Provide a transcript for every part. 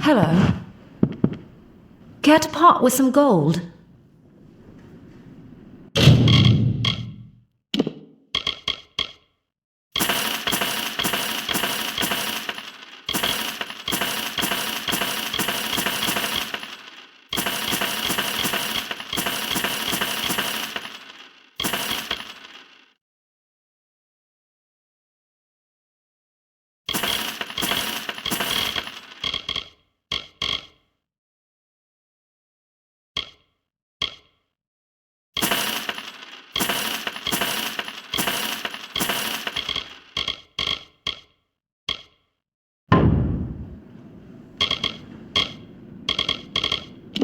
Hello. Care to part with some gold?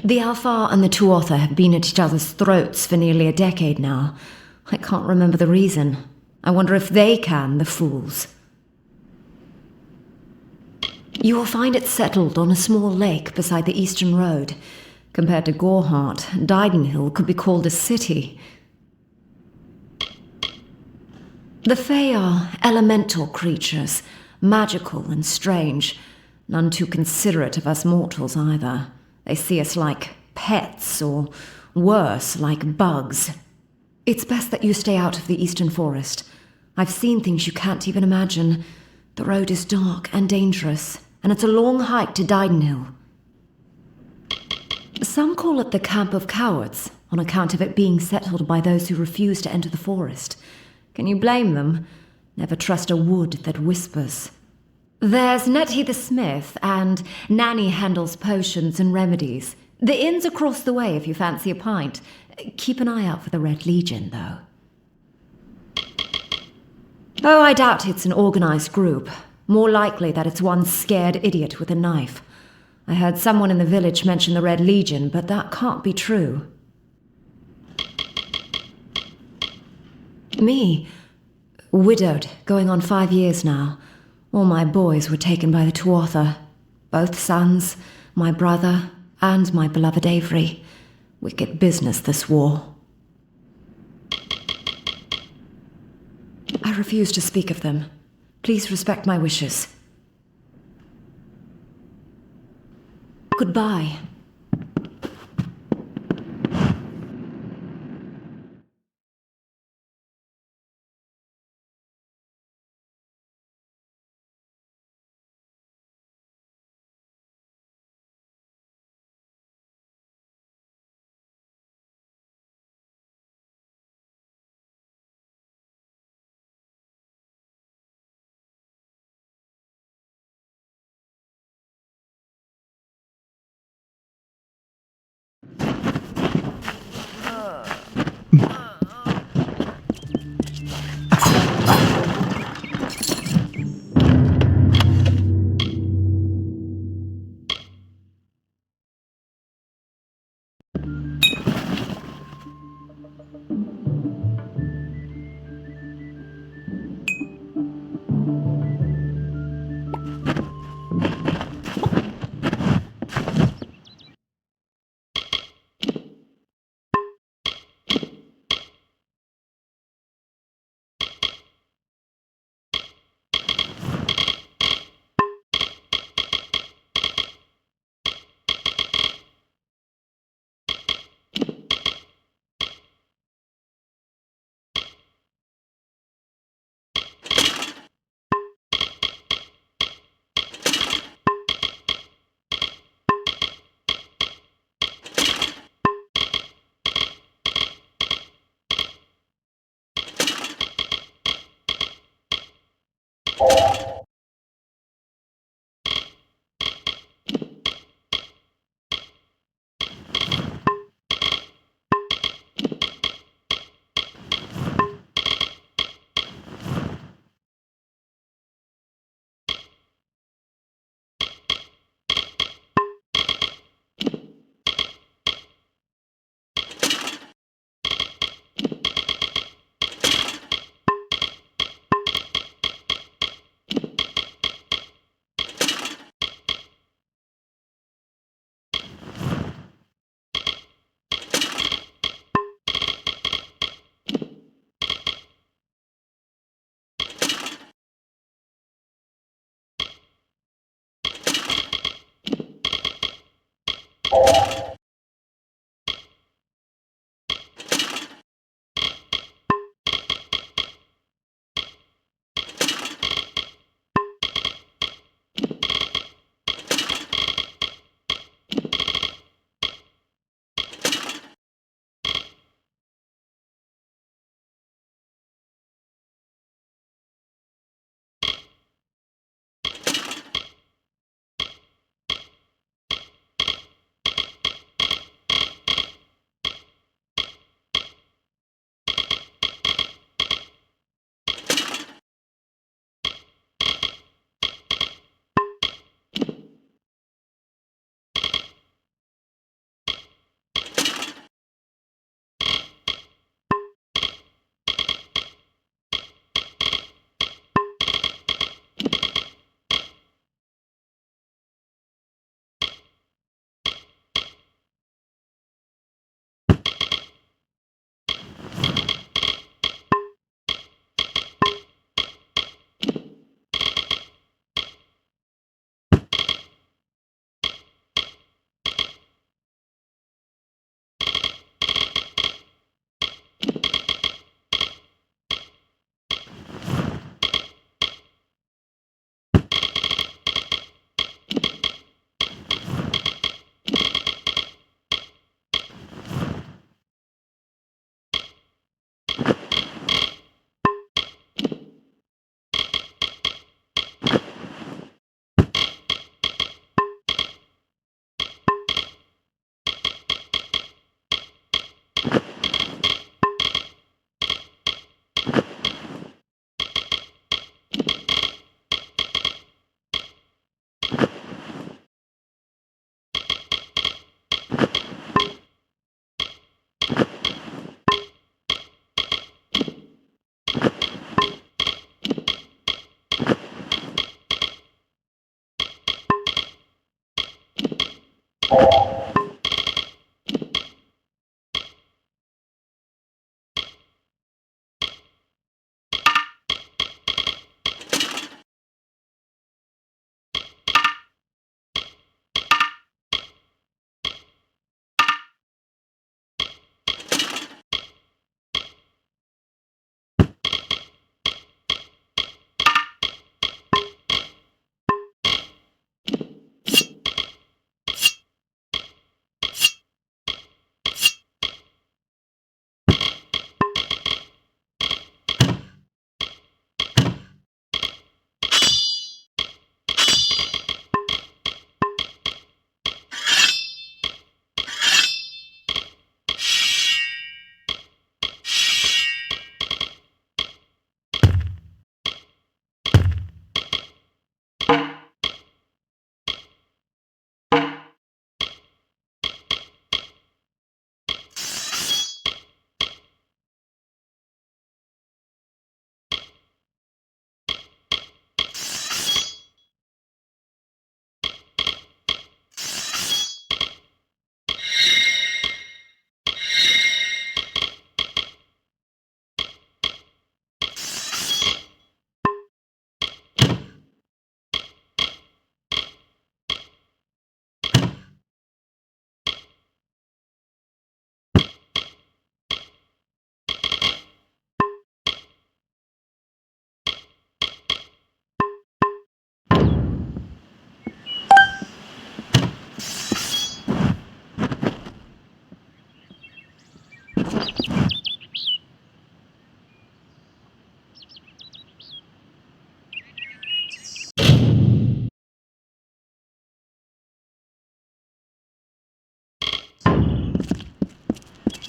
The Alpha and the Tuatha have been at each other's throats for nearly a decade now. I can't remember the reason. I wonder if they can, the fools. You will find it settled on a small lake beside the eastern road. Compared to Gorhart, Didenhill could be called a city. The Fae are elemental creatures, magical and strange. None too considerate of us mortals either. They see us like pets, or worse, like bugs. It's best that you stay out of the eastern forest. I've seen things you can't even imagine. The road is dark and dangerous, and it's a long hike to Didenhill. Some call it the Camp of Cowards, on account of it being settled by those who refuse to enter the forest. Can you blame them? Never trust a wood that whispers. There's Nettie the Smith, and Nanny handles potions and remedies. The inn's across the way if you fancy a pint. Keep an eye out for the Red Legion, though. Oh, I doubt it's an organized group. More likely that it's one scared idiot with a knife. I heard someone in the village mention the Red Legion, but that can't be true. Me? Widowed, going on 5 years now. All my boys were taken by the Tuatha. Both sons, my brother, and my beloved Avery. Wicked business, this war. I refuse to speak of them. Please respect my wishes. Goodbye.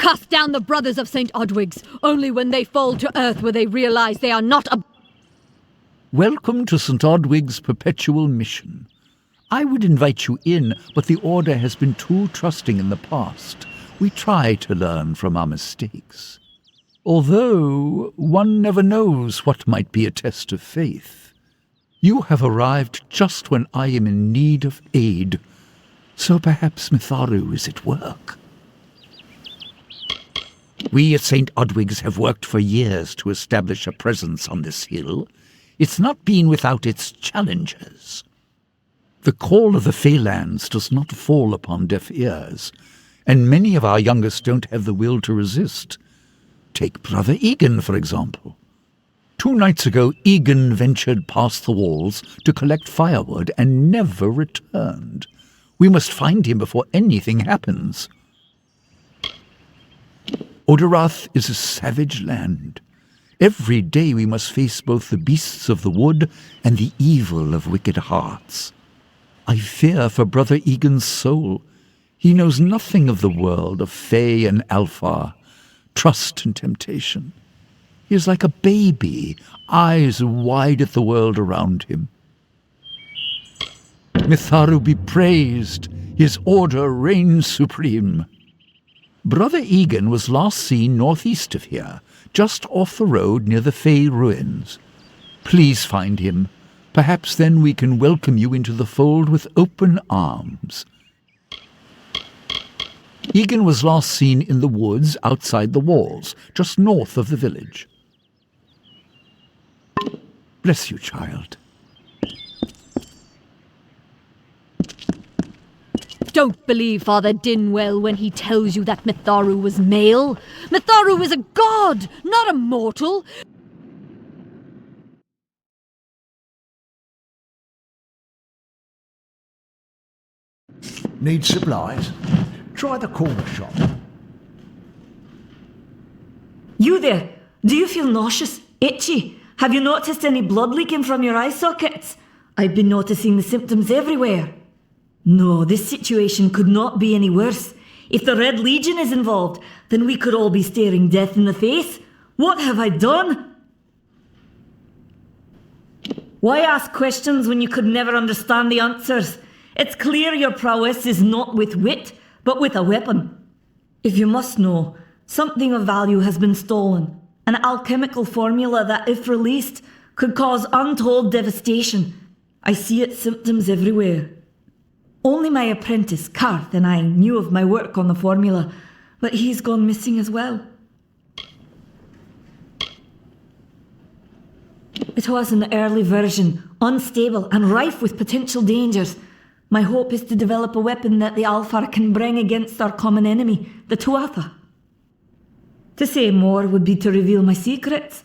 Cast down the brothers of St. Odwig's. Only when they fall to earth will they realize they are not a... Welcome to St. Odwig's perpetual mission. I would invite you in, but the Order has been too trusting in the past. We try to learn from our mistakes. Although one never knows what might be a test of faith. You have arrived just when I am in need of aid, so perhaps Mitharu is at work. We at St. Odwig's have worked for years to establish a presence on this hill. It's not been without its challenges. The call of the Feylands does not fall upon deaf ears, and many of our youngest don't have the will to resist. Take Brother Egan, for example. 2 nights ago, Egan ventured past the walls to collect firewood and never returned. We must find him before anything happens. Odarath is a savage land. Every day we must face both the beasts of the wood and the evil of wicked hearts. I fear for Brother Egan's soul. He knows nothing of the world of Fey and Alpha, trust and temptation. He is like a baby, eyes wide at the world around him. Mitharu be praised, his order reigns supreme. Brother Egan was last seen northeast of here, just off the road near the Fey ruins. Please find him. Perhaps then we can welcome you into the fold with open arms. Egan was last seen in the woods outside the walls, just north of the village. Bless you, child. Don't believe Father Dinwell when he tells you that Mitharu was male. Mitharu is a god, not a mortal. Need supplies? Try the corner shop. You there? Do you feel nauseous? Itchy? Have you noticed any blood leaking from your eye sockets? I've been noticing the symptoms everywhere. No, this situation could not be any worse. If the Red Legion is involved, then we could all be staring death in the face. What have I done? Why ask questions when you could never understand the answers? It's clear your prowess is not with wit, but with a weapon. If you must know, something of value has been stolen. An alchemical formula that, if released, could cause untold devastation. I see its symptoms everywhere. Only my apprentice, Karth, and I knew of my work on the formula, but he's gone missing as well. It was an early version, unstable and rife with potential dangers. My hope is to develop a weapon that the Alfar can bring against our common enemy, the Tuatha. To say more would be to reveal my secrets.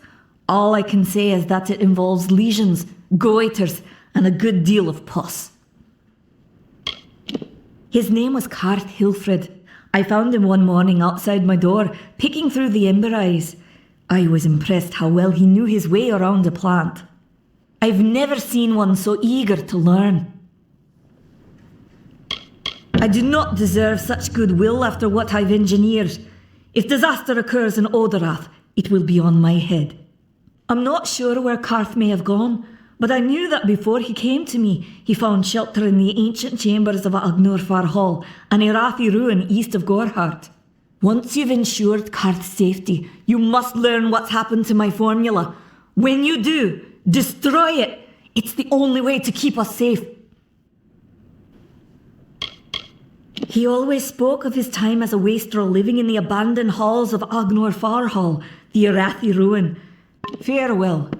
All I can say is that it involves lesions, goiters, and a good deal of pus. His name was Karth Hilfred. I found him one morning outside my door, picking through the emberise. I was impressed how well he knew his way around a plant. I've never seen one so eager to learn. I do not deserve such goodwill after what I've engineered. If disaster occurs in Odorath, it will be on my head. I'm not sure where Karth may have gone, but I knew that before he came to me, he found shelter in the ancient chambers of Agnurfar Hall, an Irathi ruin east of Gorhart. Once you've ensured Karth's safety, you must learn what's happened to my formula. When you do, destroy it. It's the only way to keep us safe. He always spoke of his time as a wastrel living in the abandoned halls of Agnurfar Hall, the Irathi ruin. Farewell.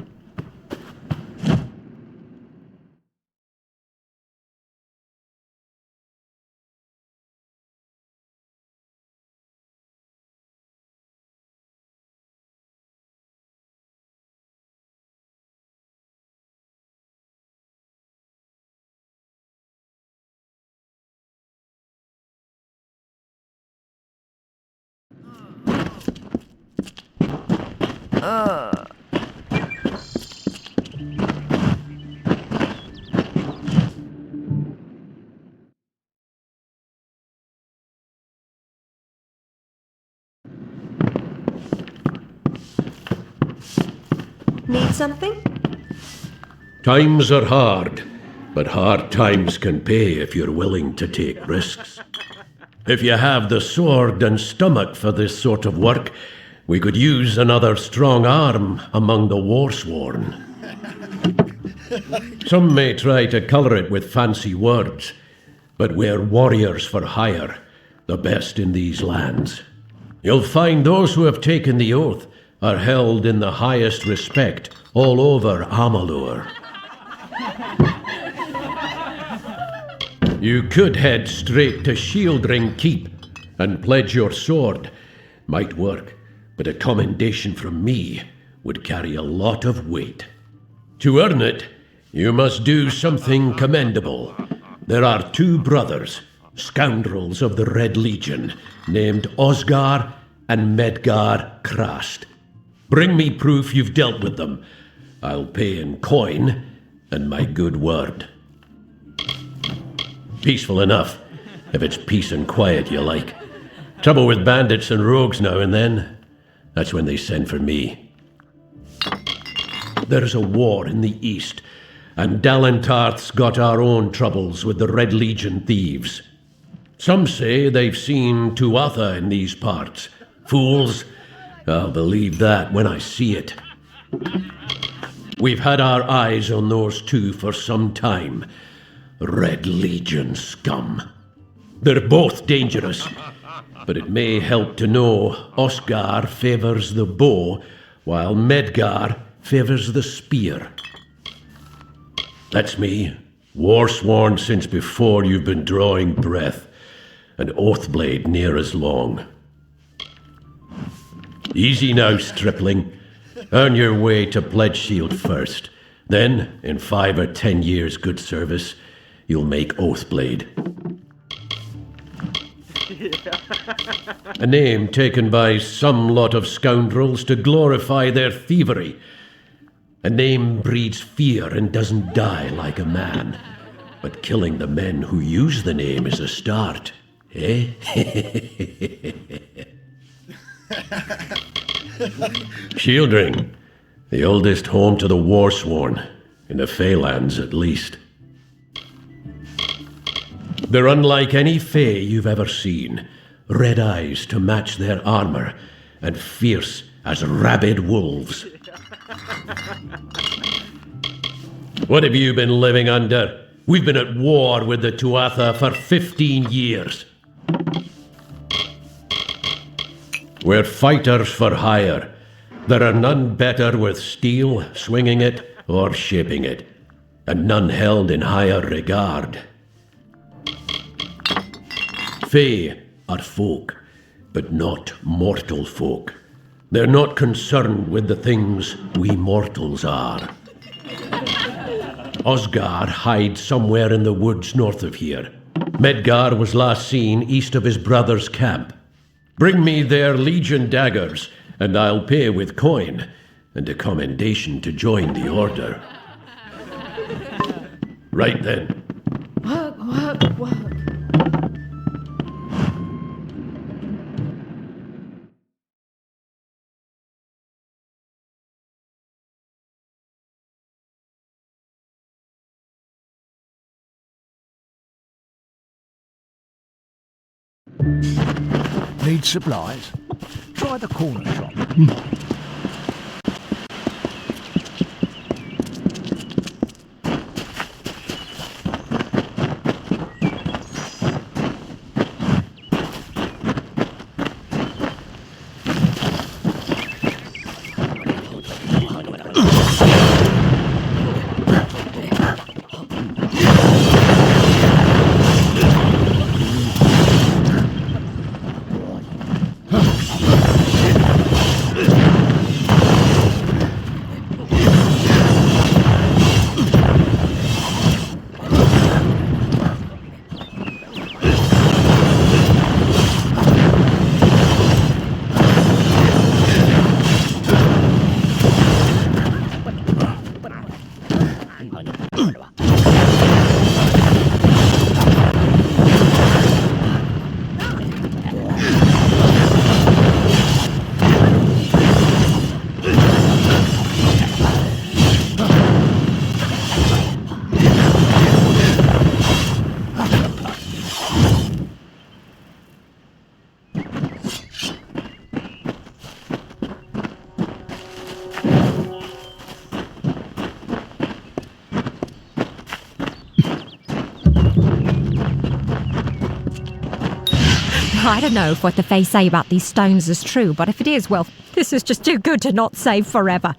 Need something? Times are hard, but hard times can pay if you're willing to take risks. If you have the sword and stomach for this sort of work, we could use another strong arm among the warsworn. Some may try to colour it with fancy words, but we're warriors for hire, the best in these lands. You'll find those who have taken the oath are held in the highest respect all over Amalur. You could head straight to Shieldring Keep and pledge your sword. Might work, but a commendation from me would carry a lot of weight. To earn it, you must do something commendable. There are two brothers, scoundrels of the Red Legion, named Osgar and Medgar Krast. Bring me proof you've dealt with them. I'll pay in coin and my good word. Peaceful enough, if it's peace and quiet you like. Trouble with bandits and rogues now and then, that's when they send for me. There's a war in the east, and Dalentarth's got our own troubles with the Red Legion thieves. Some say they've seen Tuatha in these parts. Fools, I'll believe that when I see it. We've had our eyes on those two for some time. Red Legion scum. They're both dangerous, but it may help to know Osgar favors the bow, while Medgar favors the spear. That's me, war-sworn since before you've been drawing breath, an oathblade near as long. Easy now, stripling. Earn your way to Pledge Shield first. Then, in 5 or 10 years' good service, you'll make Oathblade. A name taken by some lot of scoundrels to glorify their thievery. A name breeds fear and doesn't die like a man. But killing the men who use the name is a start, eh? Shieldring, the oldest home to the Warsworn, in the Feylands at least. They're unlike any Fey you've ever seen. Red eyes to match their armor, and fierce as rabid wolves. What have you been living under? We've been at war with the Tuatha for 15 years. We're fighters for hire. There are none better with steel, swinging it, or shaping it, and none held in higher regard. Fae are folk, but not mortal folk. They're not concerned with the things we mortals are. Osgar hides somewhere in the woods north of here. Medgar was last seen east of his brother's camp. Bring me their legion daggers, and I'll pay with coin, and a commendation to join the order. Right then. Work. Need supplies? Try the corner shop. I don't know if what the Fae say about these stones is true, but if it is, well, this is just too good to not save forever.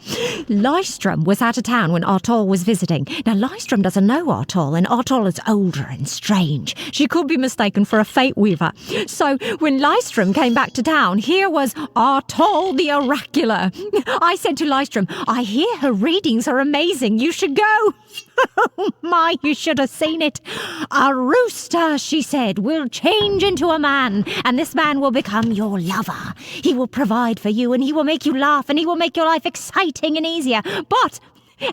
Lystrom was out of town when Artol was visiting. Now, Lystrom doesn't know Artol, and Artol is older and strange. She could be mistaken for a fate weaver. So, when Lystrom came back to town, here was Artol the Oracular. I said to Lystrom, I hear her readings are amazing. You should go. Oh my, you should have seen it. A rooster, she said, will change into a man, and this man will become your lover. He will provide for you, and he will make you laugh, and he will make your life exciting and easier. But,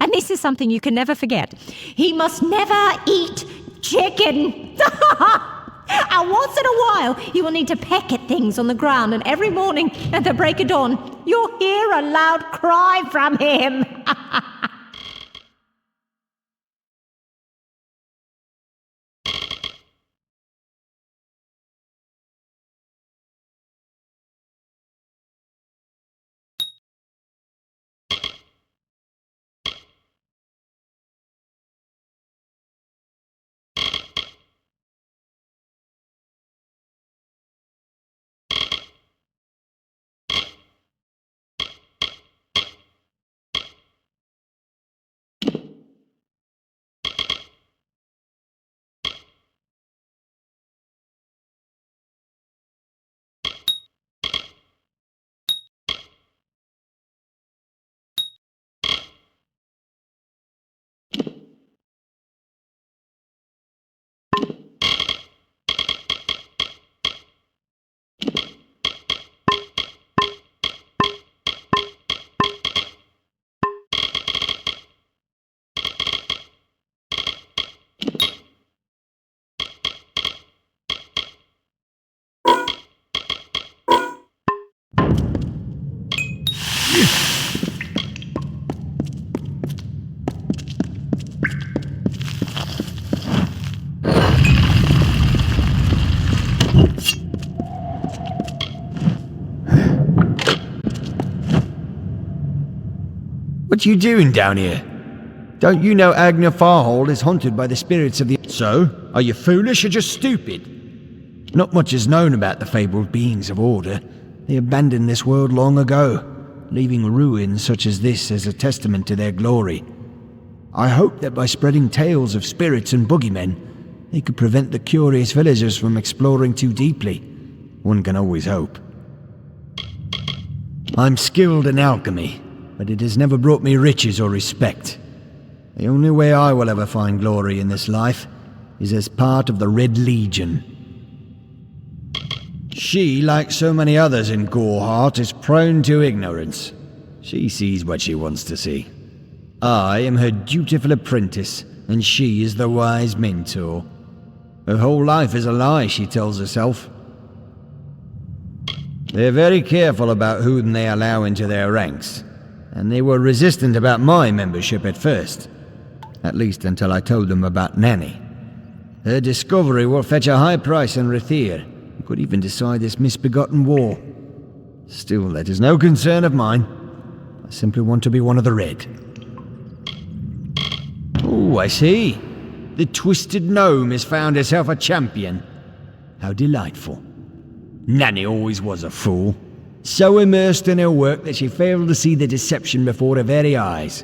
and this is something you can never forget, he must never eat chicken. And once in a while, he will need to peck at things on the ground, and every morning at the break of dawn, you'll hear a loud cry from him. What you doing down here? Don't you know Agner Farhold is haunted by the spirits of the... So, are you foolish or just stupid? Not much is known about the fabled beings of Order. They abandoned this world long ago, leaving ruins such as this as a testament to their glory. I hope that by spreading tales of spirits and boogeymen, they could prevent the curious villagers from exploring too deeply. One can always hope. I'm skilled in alchemy, but it has never brought me riches or respect. The only way I will ever find glory in this life is as part of the Red Legion. She, like so many others in Goreheart, is prone to ignorance. She sees what she wants to see. I am her dutiful apprentice, and she is the wise mentor. Her whole life is a lie, she tells herself. They're very careful about whom they allow into their ranks, and they were resistant about my membership at first. At least until I told them about Nanny. Her discovery will fetch a high price in Rathir, and could even decide this misbegotten war. Still, that is no concern of mine. I simply want to be one of the Red. Oh, I see. The Twisted Gnome has found herself a champion. How delightful. Nanny always was a fool. So immersed in her work that she failed to see the deception before her very eyes.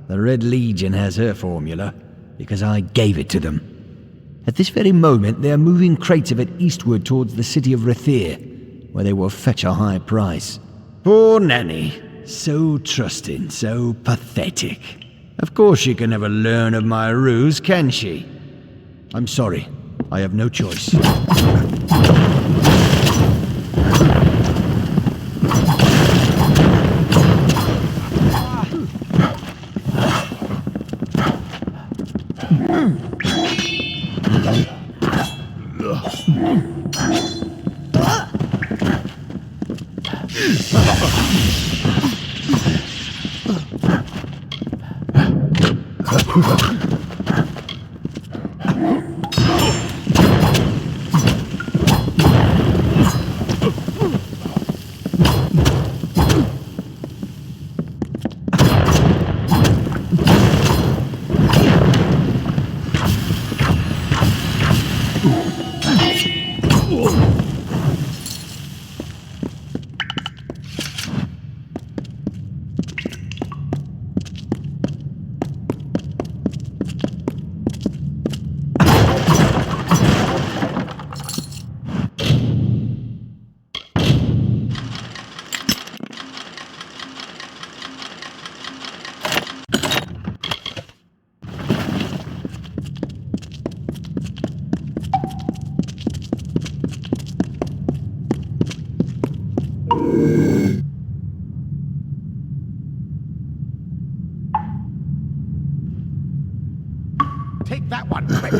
The Red Legion has her formula, because I gave it to them. At this very moment, they are moving crates of it eastward towards the city of Rathir, where they will fetch a high price. Poor Nanny. So trusting, so pathetic. Of course she can never learn of my ruse, can she? I'm sorry. I have no choice. Take that one, quick.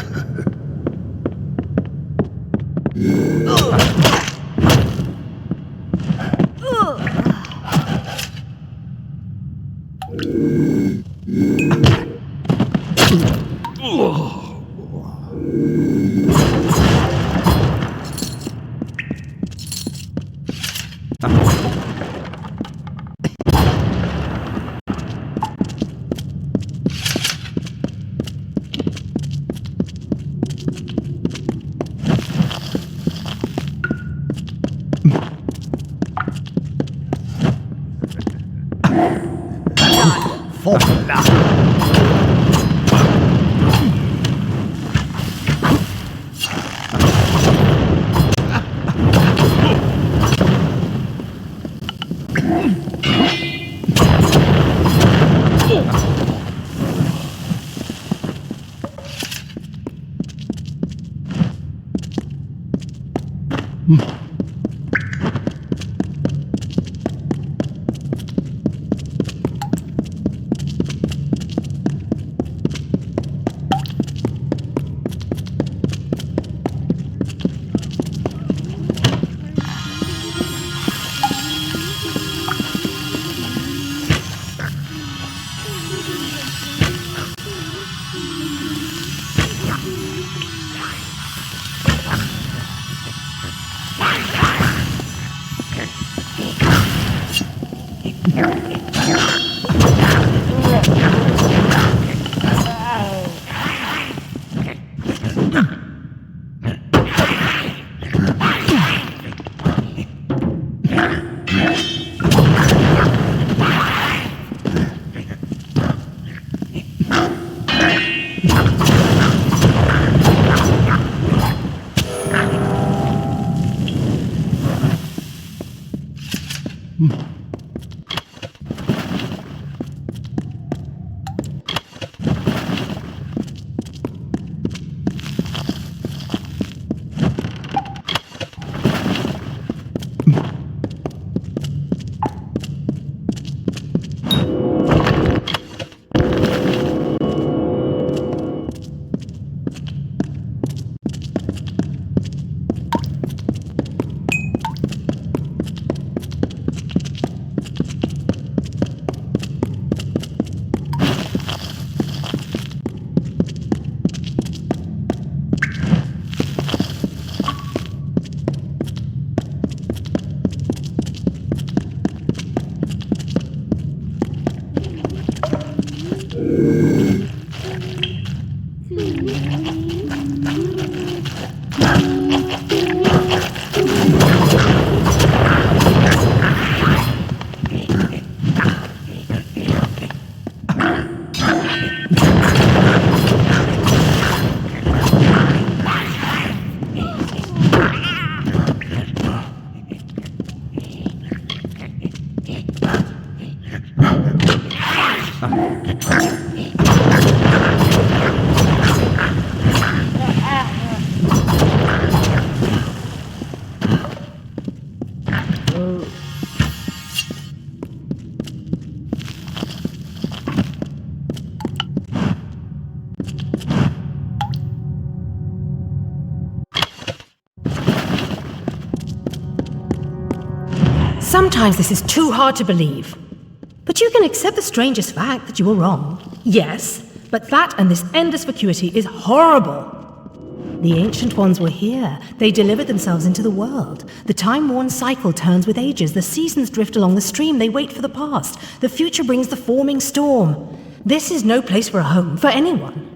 Sometimes this is too hard to believe. But you can accept the strangest fact that you were wrong. Yes, but that and this endless vacuity is horrible. The Ancient Ones were here. They delivered themselves into the world. The time-worn cycle turns with ages. The seasons drift along the stream. They wait for the past. The future brings the forming storm. This is no place for a home, for anyone.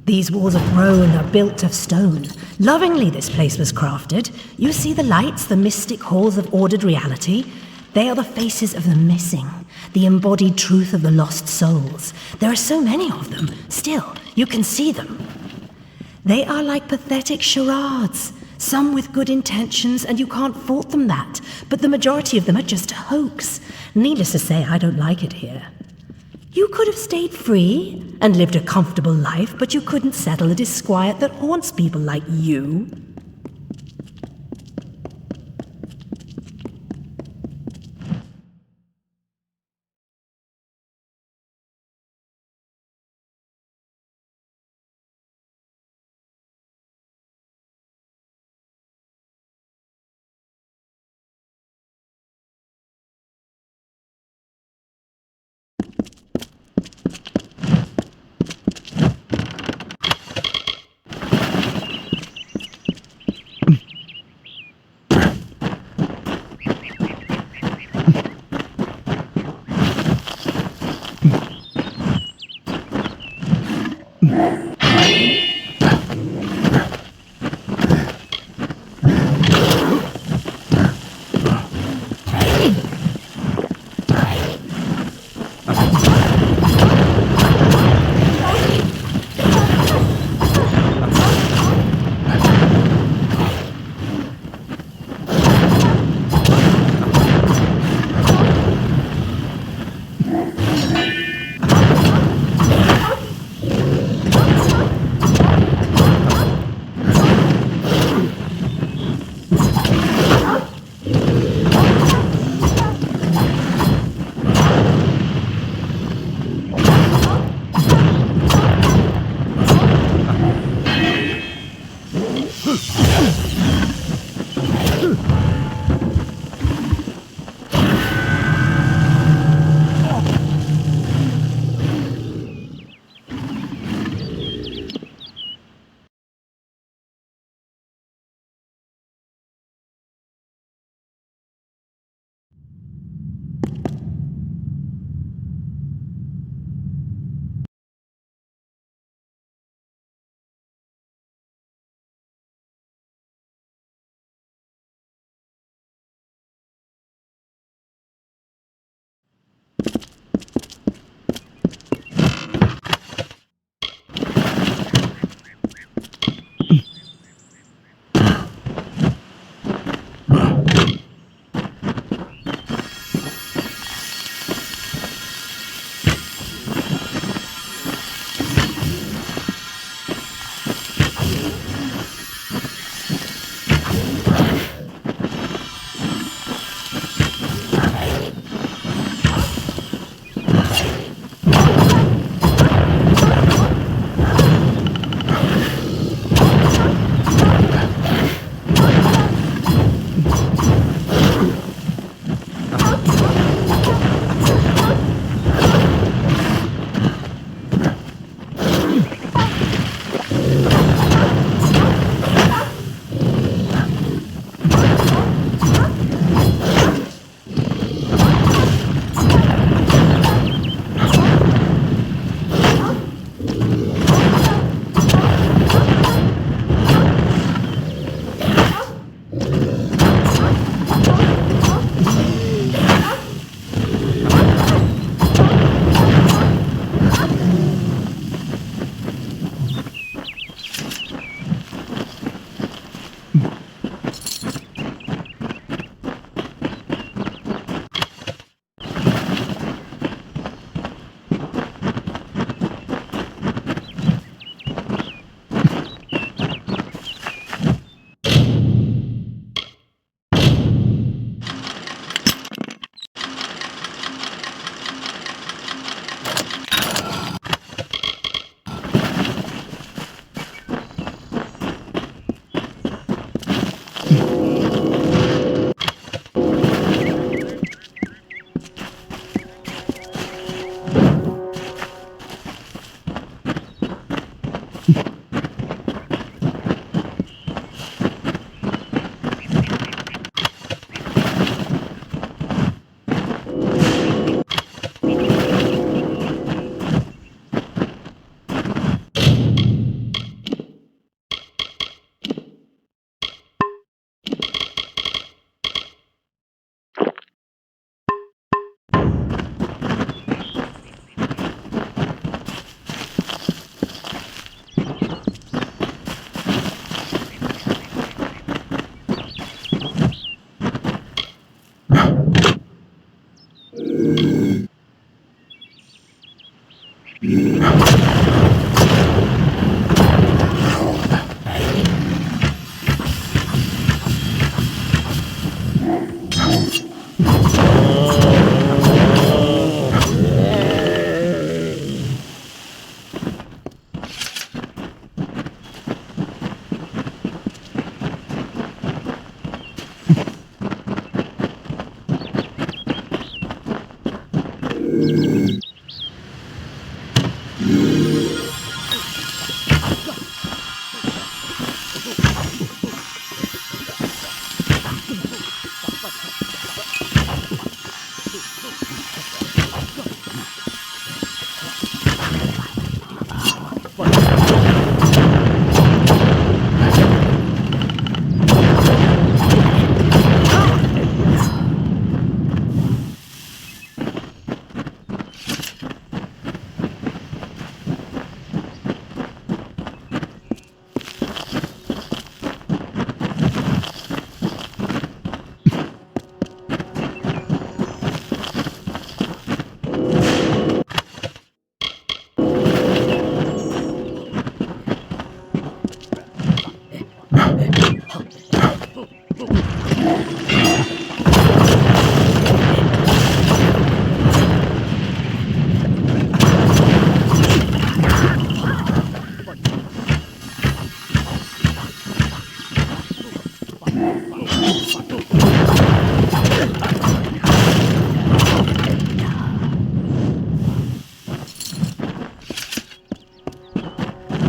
These walls are grown, are built of stone. Lovingly this place was crafted. You see the lights, the mystic halls of ordered reality? They are the faces of the missing, the embodied truth of the lost souls. There are so many of them. Still, you can see them. They are like pathetic charades, some with good intentions, and you can't fault them that. But the majority of them are just a hoax. Needless to say, I don't like it here. You could have stayed free and lived a comfortable life, but you couldn't settle the disquiet that haunts people like you.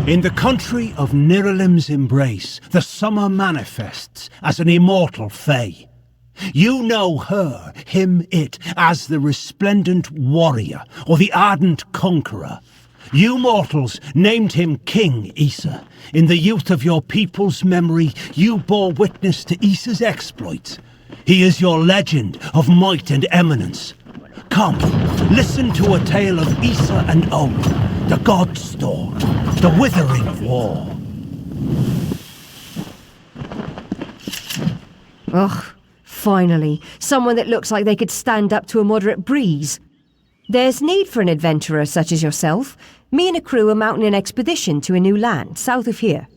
In the country of Niralim's embrace, the summer manifests as an immortal fae. You know her, him, it, as the resplendent warrior, or the ardent conqueror. You mortals named him King Issa. In the youth of your people's memory, you bore witness to Issa's exploits. He is your legend of might and eminence. Come, listen to a tale of Issa and Od, the God Storm, the Withering War. Ugh, finally, someone that looks like they could stand up to a moderate breeze. There's need for an adventurer such as yourself. Me and a crew are mounting an expedition to a new land, south of here.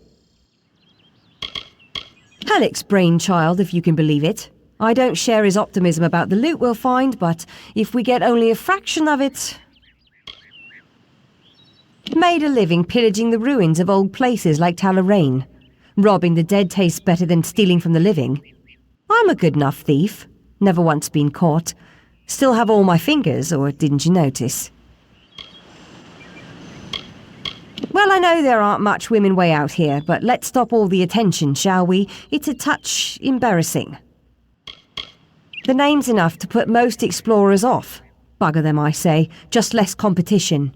Halleck's brainchild, if you can believe it. I don't share his optimism about the loot we'll find, but if we get only a fraction of it... Made a living pillaging the ruins of old places like Talarain. Robbing the dead tastes better than stealing from the living. I'm a good enough thief. Never once been caught. Still have all my fingers, or didn't you notice? Well, I know there aren't much women way out here, but let's stop all the attention, shall we? It's a touch embarrassing. The name's enough to put most explorers off. Bugger them, I say. Just less competition.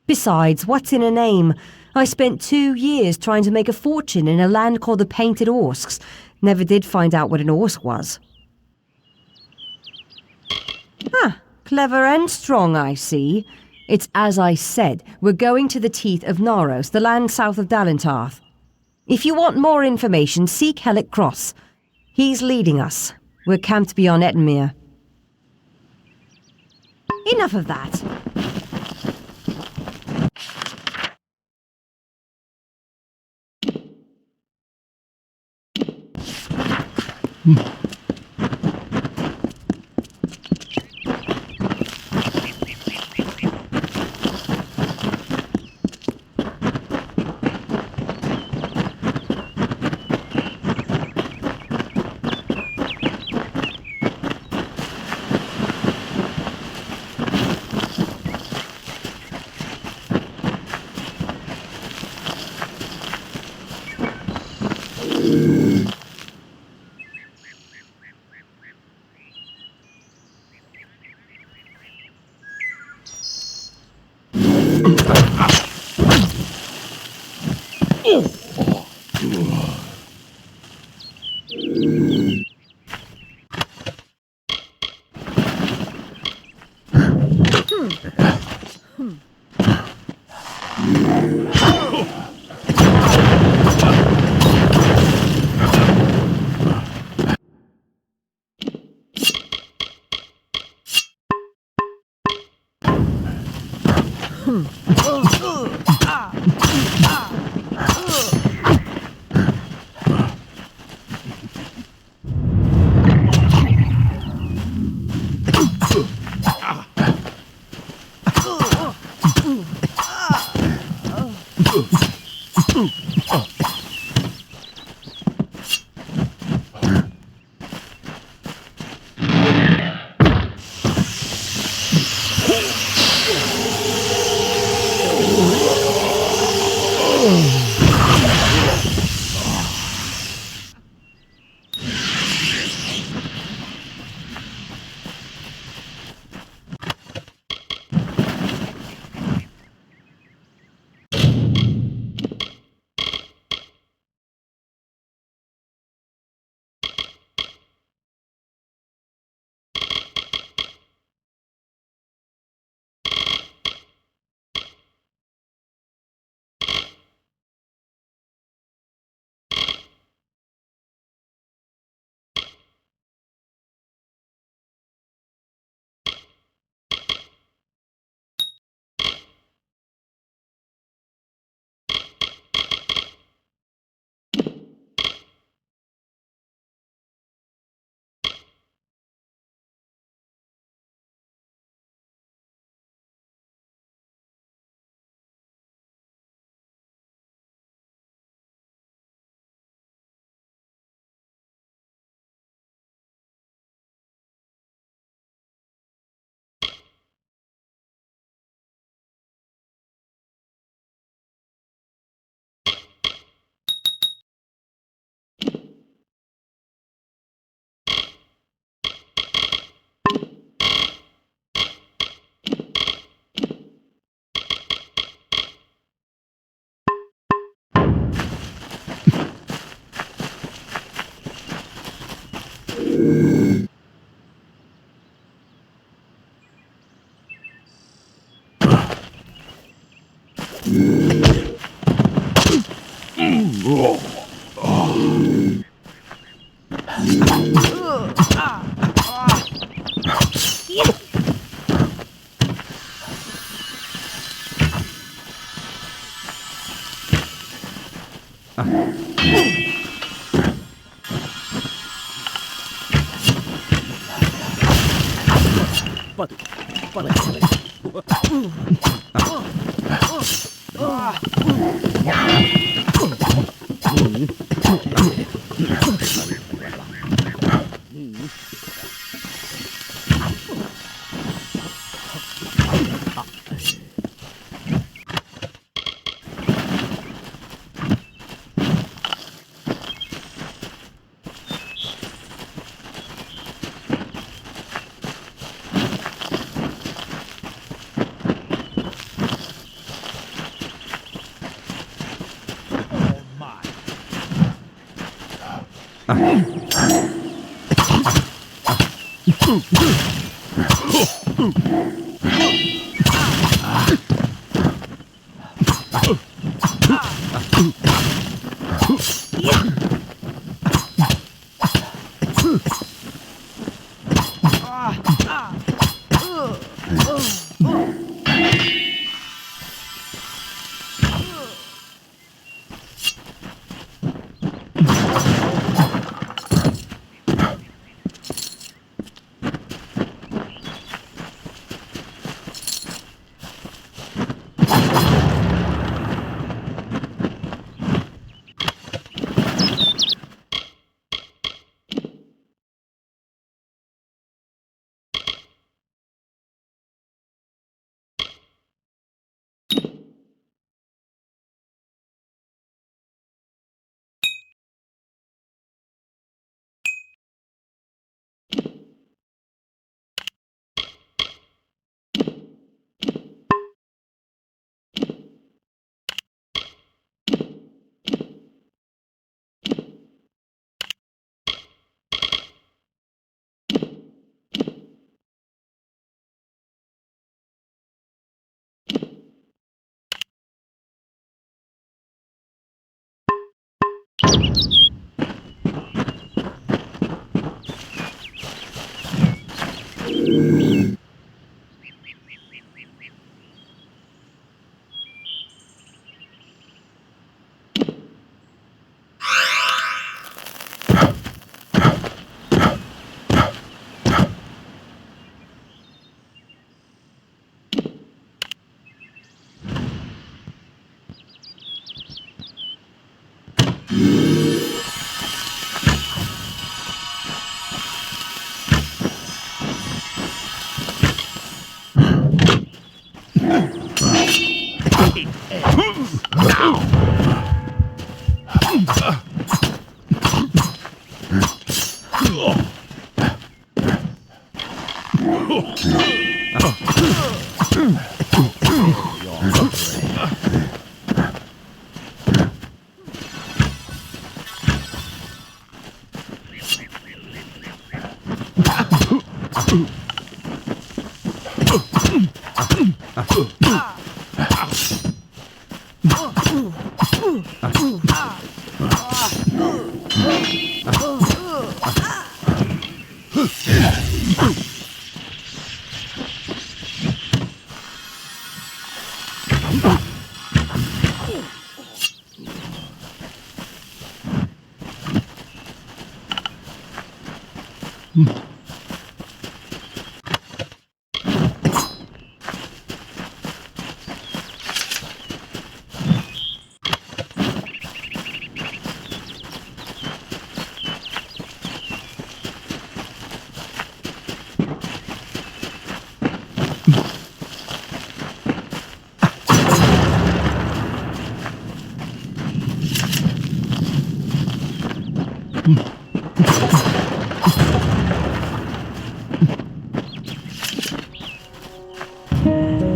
Besides, what's in a name? I spent 2 years trying to make a fortune in a land called the Painted Orsks. Never did find out what an Orsk was. Ah, clever and strong, I see. It's as I said, we're going to the teeth of Naros, the land south of Dalentarth. If you want more information, seek Hellick Cross. He's leading us. We're camped beyond Ettenmere. Enough of that.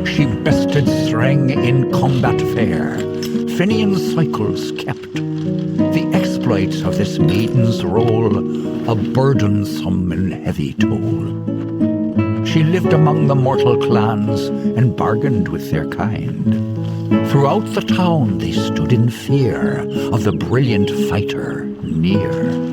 She bested Strang in combat fair. Fenian cycles kept. The exploits of this maiden's role a burdensome and heavy toll. She lived among the mortal clans and bargained with their kind. Throughout the town they stood in fear of the brilliant fighter near.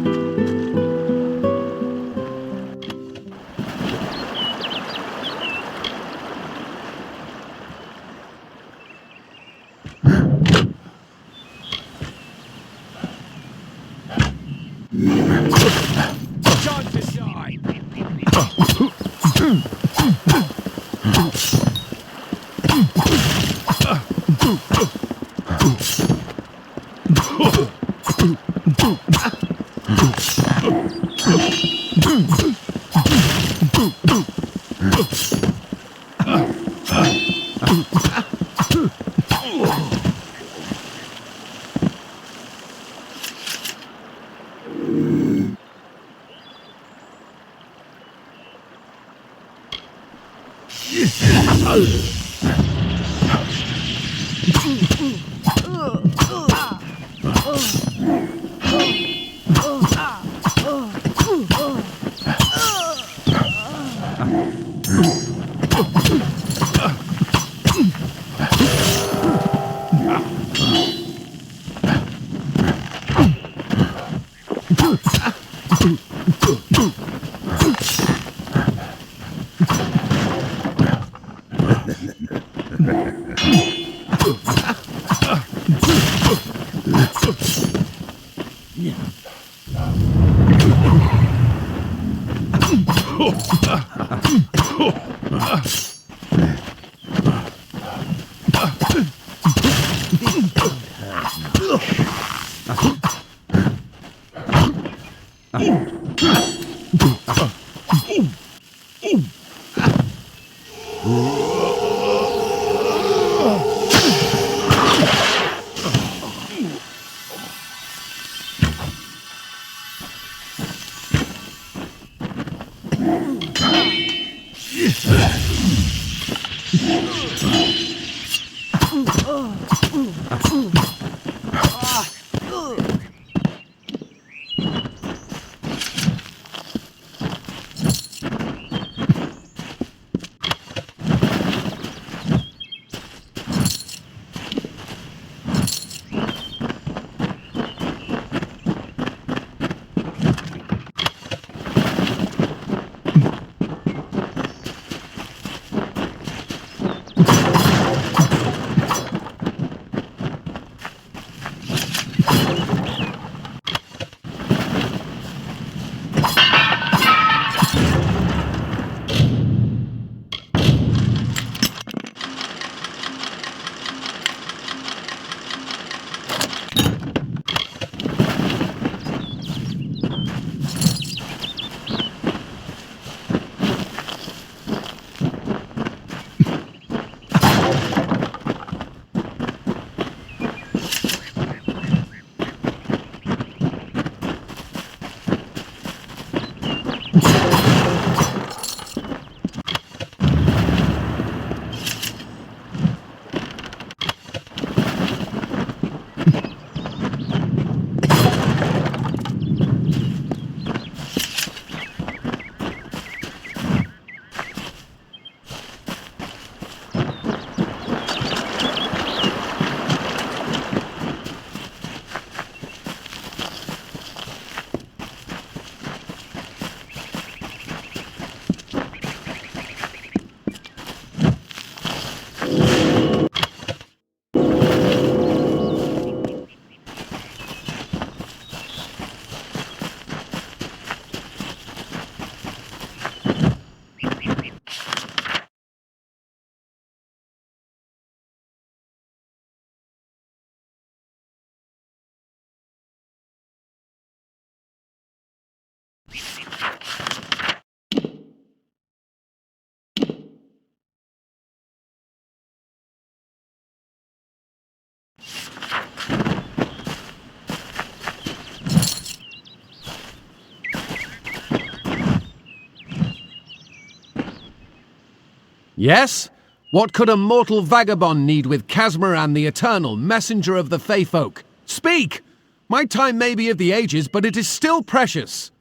Yes? What could a mortal vagabond need with Casmaran the Eternal, messenger of the Fey folk? Speak! My time may be of the ages, but it is still precious.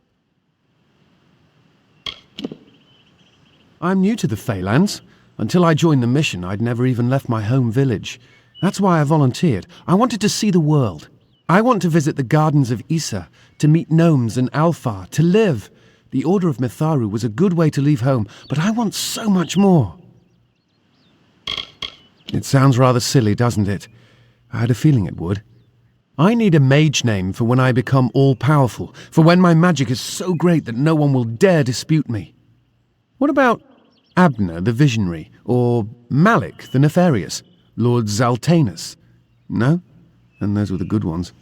I'm new to the Feylands. Until I joined the mission, I'd never even left my home village. That's why I volunteered. I wanted to see the world. I want to visit the gardens of Issa, to meet gnomes and Alfar, to live. The Order of Mitharu was a good way to leave home, but I want so much more. It sounds rather silly, doesn't it? I had a feeling it would. I need a mage name for when I become all-powerful, for when my magic is so great that no one will dare dispute me. What about Abner the Visionary, or Malik the Nefarious, Lord Zaltanus? No? And those were the good ones.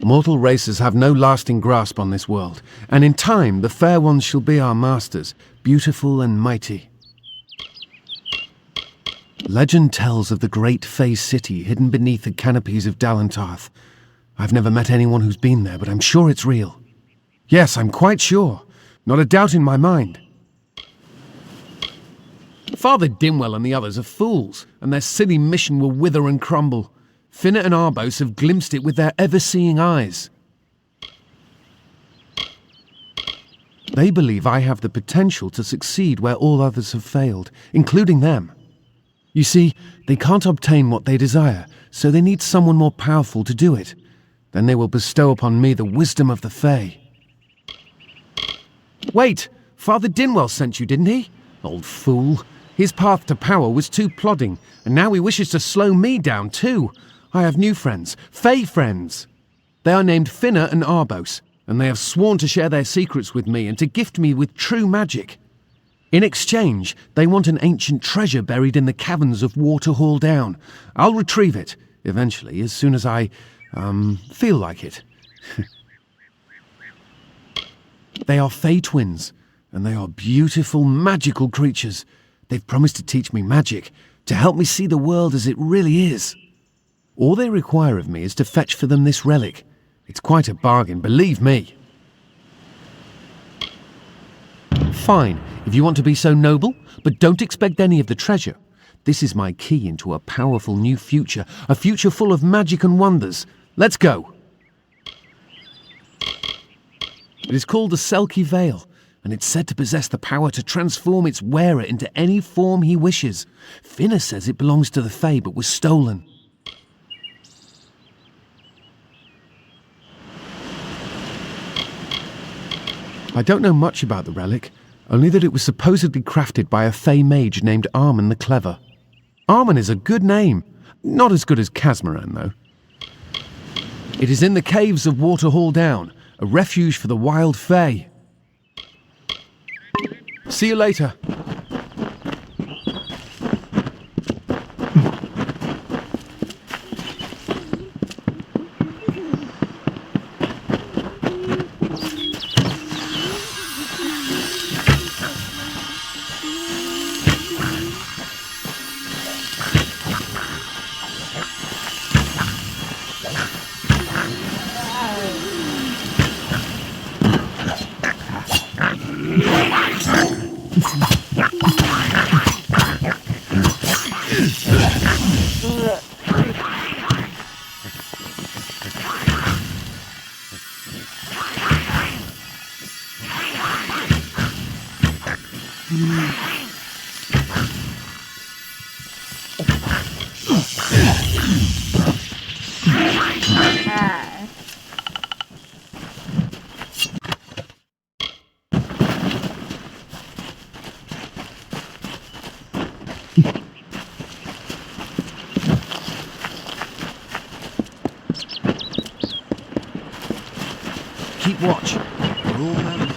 Mortal races have no lasting grasp on this world, and in time the fair ones shall be our masters, beautiful and mighty. Legend tells of the great Fey city hidden beneath the canopies of Dalantarth. I've never met anyone who's been there, but I'm sure it's real. Yes, I'm quite sure. Not a doubt in my mind. Father Dinwell and the others are fools, and their silly mission will wither and crumble. Finnet and Arbos have glimpsed it with their ever-seeing eyes. They believe I have the potential to succeed where all others have failed, including them. You see, they can't obtain what they desire, so they need someone more powerful to do it. Then they will bestow upon me the wisdom of the Fae. Wait! Father Dinwell sent you, didn't he? Old fool. His path to power was too plodding, and now he wishes to slow me down too. I have new friends, Fae friends. They are named Finna and Arbos, and they have sworn to share their secrets with me and to gift me with true magic. In exchange, they want an ancient treasure buried in the caverns of Waterhall Down. I'll retrieve it, eventually, as soon as I, feel like it. They are Fae twins, and they are beautiful, magical creatures. They've promised to teach me magic, to help me see the world as it really is. All they require of me is to fetch for them this relic. It's quite a bargain, believe me. Fine, if you want to be so noble, but don't expect any of the treasure. This is my key into a powerful new future, a future full of magic and wonders. Let's go. It is called the Selkie Veil, and it's said to possess the power to transform its wearer into any form he wishes. Finna says it belongs to the Fae, but was stolen. I don't know much about the relic, only that it was supposedly crafted by a Fey mage named Armen the Clever. Armen is a good name. Not as good as Casmaran, though. It is in the caves of Waterhall Down, a refuge for the wild Fey. See you later. Keep watch. We're all managed.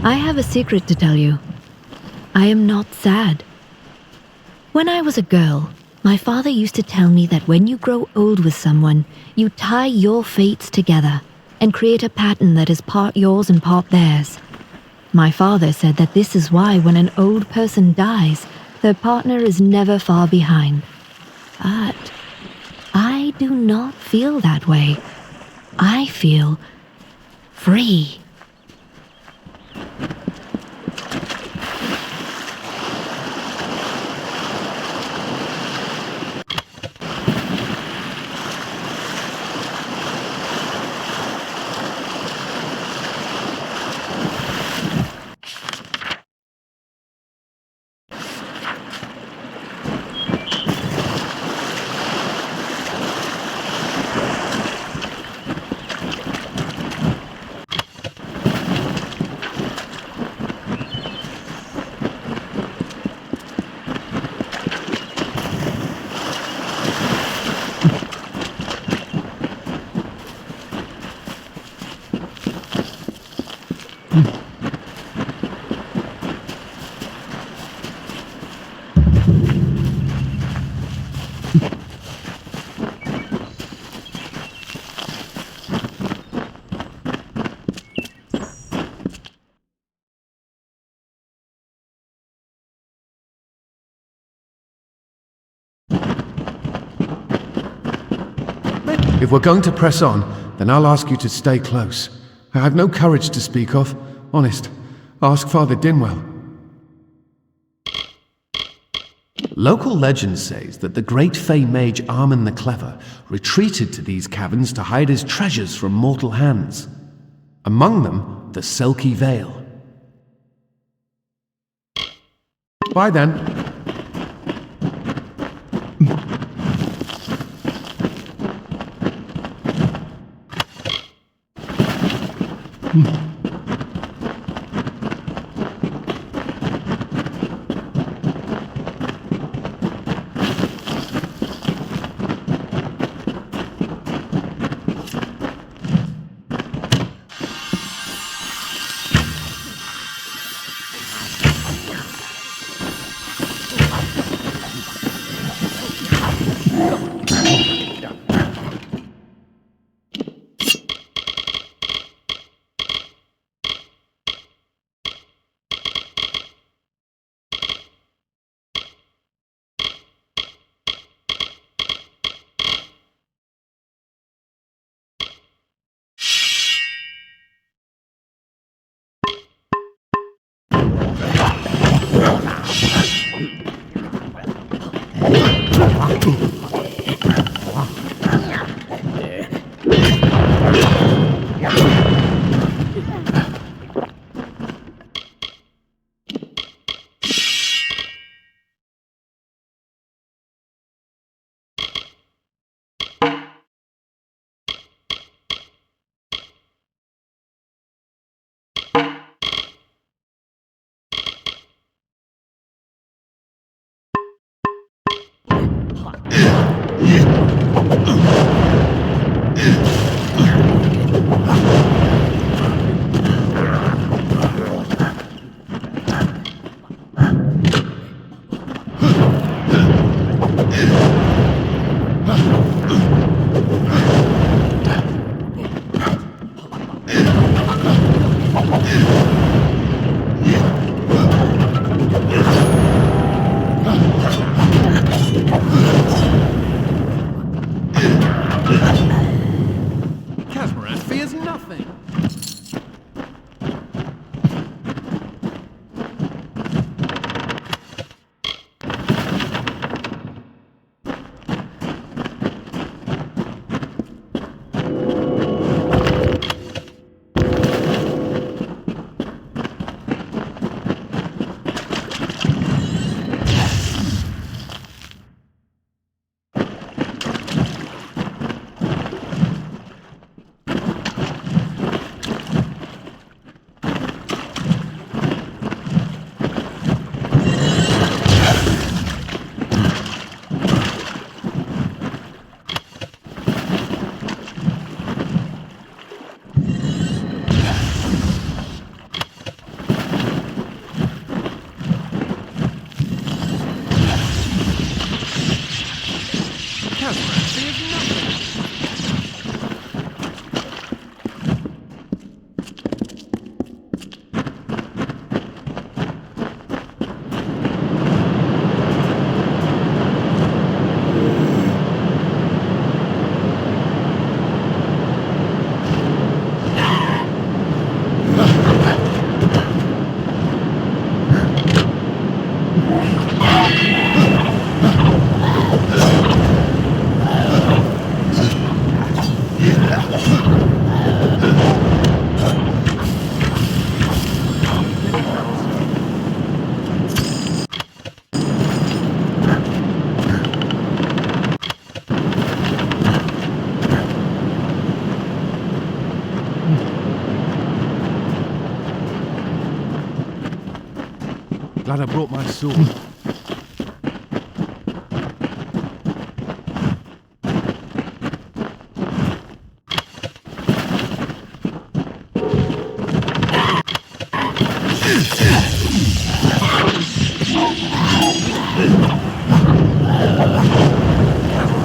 I have a secret to tell you. I am not sad. When I was a girl, my father used to tell me that when you grow old with someone, you tie your fates together and create a pattern that is part yours and part theirs. My father said that this is why when an old person dies, their partner is never far behind. But I do not feel that way. I feel free. If we're going to press on, then I'll ask you to stay close. I have no courage to speak of. Honest. Ask Father Dinwell. Local legend says that the great Fey mage Armin the Clever retreated to these caverns to hide his treasures from mortal hands. Among them, the Selkie Veil. Bye then. Glad I brought my sword.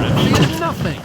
Reveals nothing.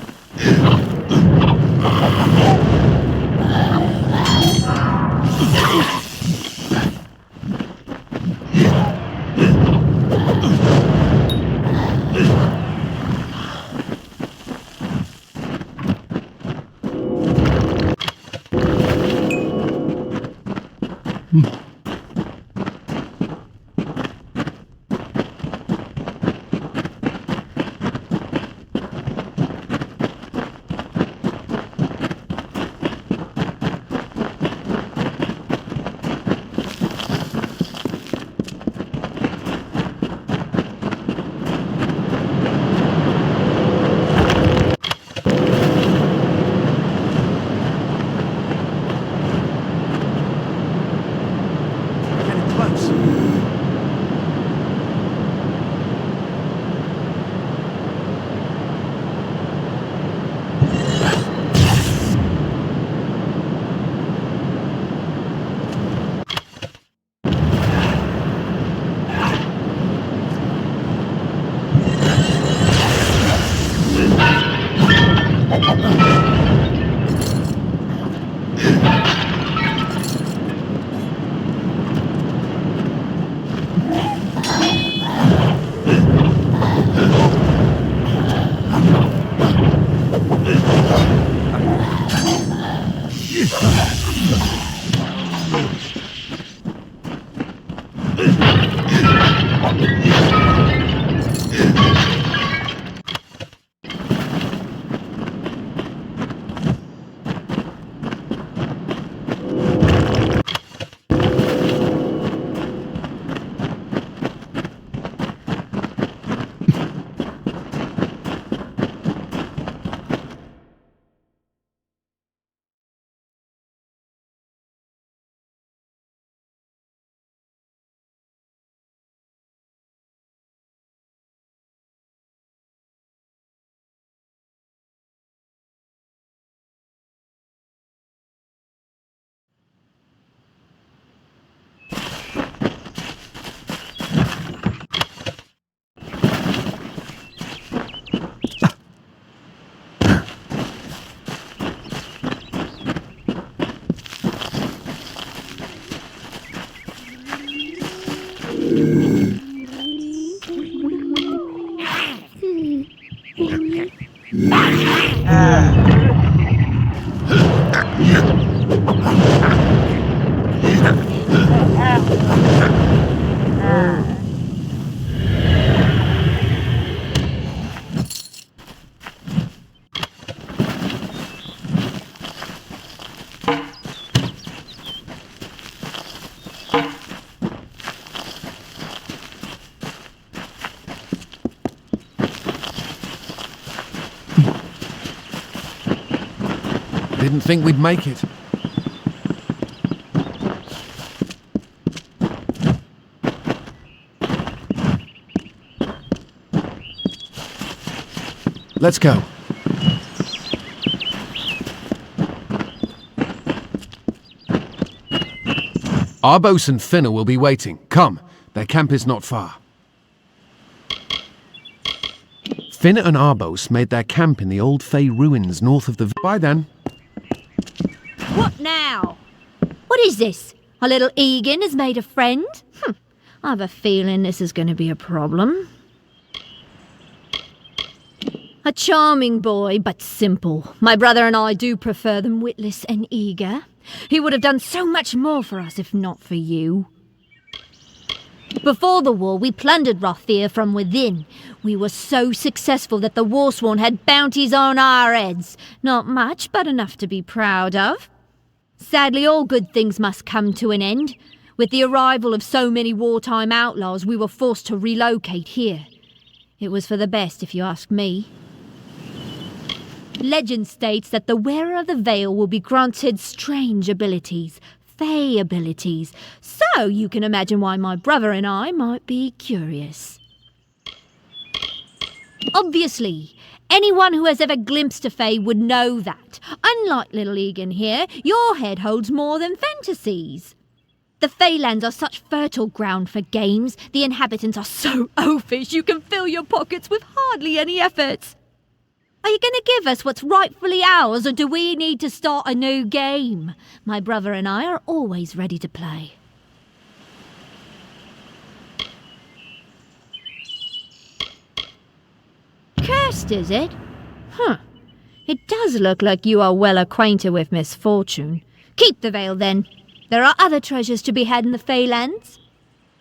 Getting close. Didn't think we'd make it. Let's go. Arbos and Finna will be waiting. Come, their camp is not far. Finna and Arbos made their camp in the old Fey ruins north of the... Bye then. What now? What is this? Our little Egan has made a friend? I have a feeling this is going to be a problem. A charming boy, but simple. My brother and I do prefer them witless and eager. He would have done so much more for us if not for you. Before the war, we plundered Rothir from within. We were so successful that the Warsworn had bounties on our heads. Not much, but enough to be proud of. Sadly, all good things must come to an end. With the arrival of so many wartime outlaws, we were forced to relocate here. It was for the best, if you ask me. Legend states that the wearer of the veil will be granted strange abilities. Fey abilities, so you can imagine why my brother and I might be curious. Obviously, anyone who has ever glimpsed a Fey would know that, unlike little Egan here, your head holds more than fantasies. The Feylands are such fertile ground for games. The inhabitants are so oafish you can fill your pockets with hardly any effort. Are you going to give us what's rightfully ours, or do we need to start a new game? My brother and I are always ready to play. Cursed, is it? Huh. It does look like you are well acquainted with misfortune. Keep the veil, then. There are other treasures to be had in the Feylands.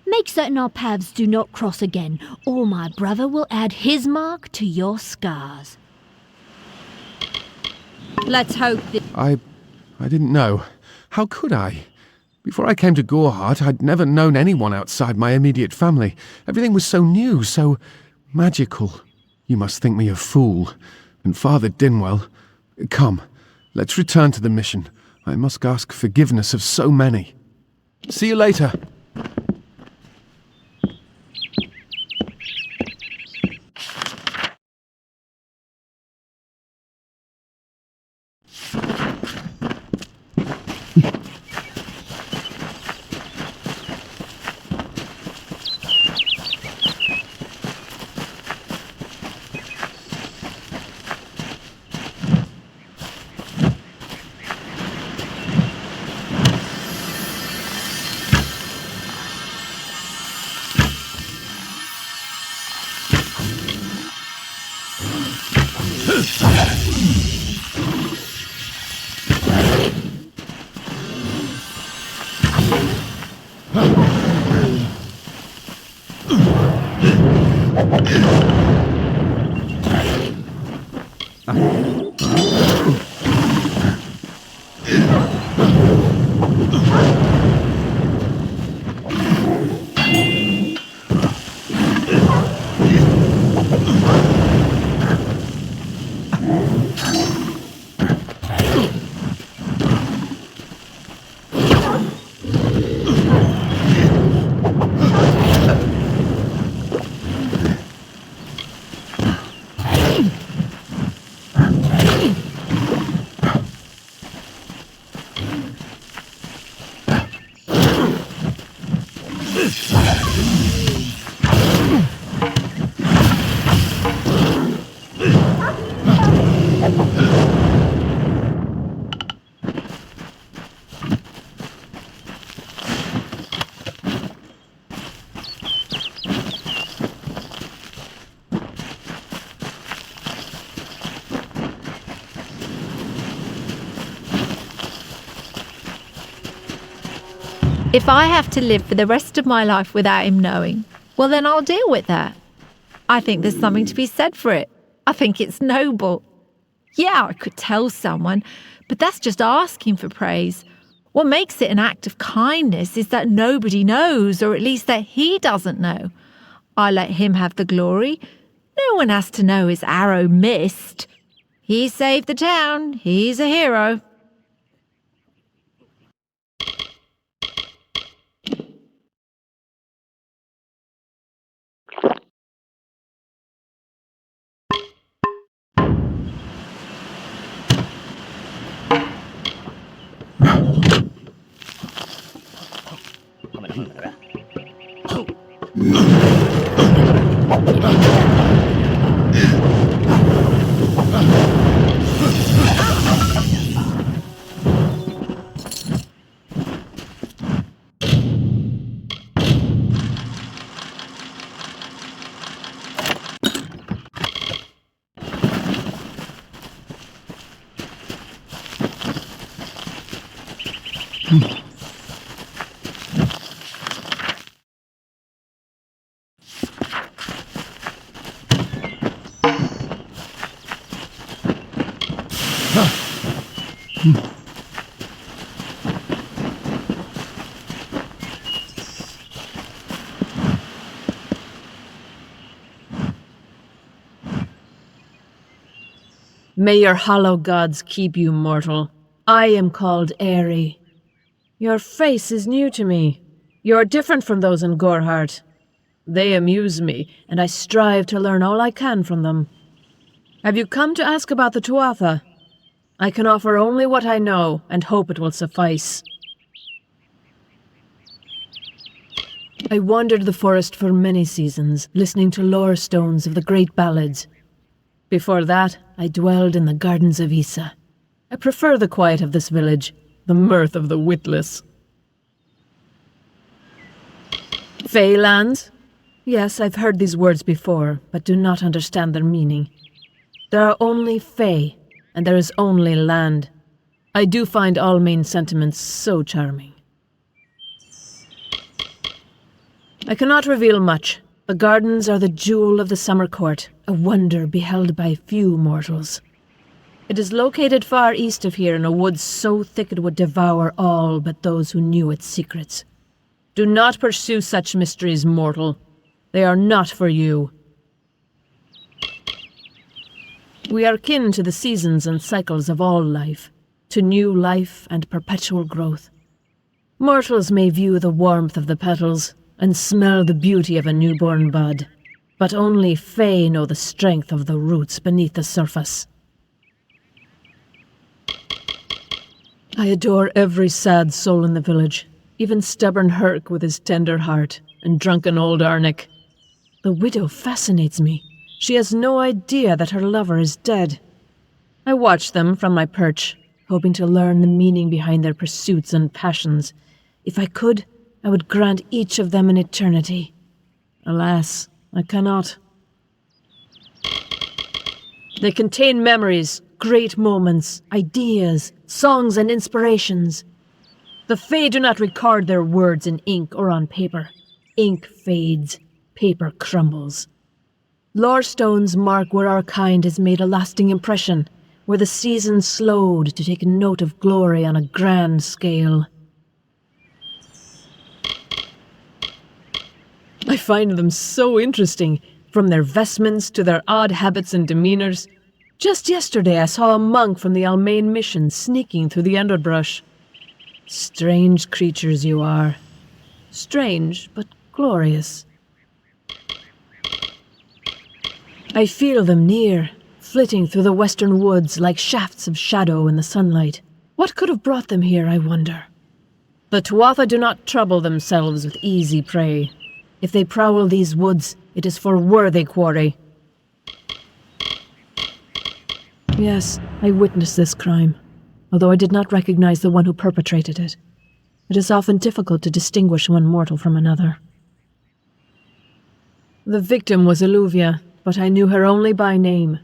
Make certain our paths do not cross again, or my brother will add his mark to your scars. Let's hope that... I didn't know. How could I? Before I came to Gorehart, I'd never known anyone outside my immediate family. Everything was so new, so magical. You must think me a fool. And Father Dinwell... Come, let's return to the mission. I must ask forgiveness of so many. See you later. If I have to live for the rest of my life without him knowing, well, then I'll deal with that. I think there's something to be said for it. I think it's noble. Yeah, I could tell someone, but that's just asking for praise. What makes it an act of kindness is that nobody knows, or at least that he doesn't know. I let him have the glory. No one has to know his arrow missed. He saved the town. He's a hero. May your hollow gods keep you mortal. I am called Airy. Your face is new to me. You're different from those in Gorhart. They amuse me, and I strive to learn all I can from them. Have you come to ask about the Tuatha? I can offer only what I know, and hope it will suffice. I wandered the forest for many seasons, listening to lore stones of the great ballads. Before that, I dwelled in the gardens of Issa. I prefer the quiet of this village, the mirth of the witless. Feylands? Yes, I've heard these words before, but do not understand their meaning. There are only Fey, and there is only land. I do find Almain's sentiments so charming. I cannot reveal much. The gardens are the jewel of the summer court, a wonder beheld by few mortals. It is located far east of here in a wood so thick it would devour all but those who knew its secrets. Do not pursue such mysteries, mortal. They are not for you. We are kin to the seasons and cycles of all life, to new life and perpetual growth. Mortals may view the warmth of the petals and smell the beauty of a newborn bud, but only Fey know the strength of the roots beneath the surface. I adore every sad soul in the village, even stubborn Herc with his tender heart, and drunken old Arnick. The widow fascinates me. She has no idea that her lover is dead. I watch them from my perch, hoping to learn the meaning behind their pursuits and passions. If I could, I would grant each of them an eternity. Alas, I cannot. They contain memories, great moments, ideas, songs and inspirations. The Fae do not record their words in ink or on paper. Ink fades, paper crumbles. Lore stones mark where our kind has made a lasting impression, where the seasons slowed to take note of glory on a grand scale. I find them so interesting, from their vestments to their odd habits and demeanors. Just yesterday I saw a monk from the Almain mission sneaking through the underbrush. Strange creatures you are. Strange, but glorious. I feel them near, flitting through the western woods like shafts of shadow in the sunlight. What could have brought them here, I wonder? The Tuatha do not trouble themselves with easy prey. If they prowl these woods, it is for worthy quarry. Yes, I witnessed this crime, although I did not recognize the one who perpetrated it. It is often difficult to distinguish one mortal from another. The victim was Illuvia, but I knew her only by name.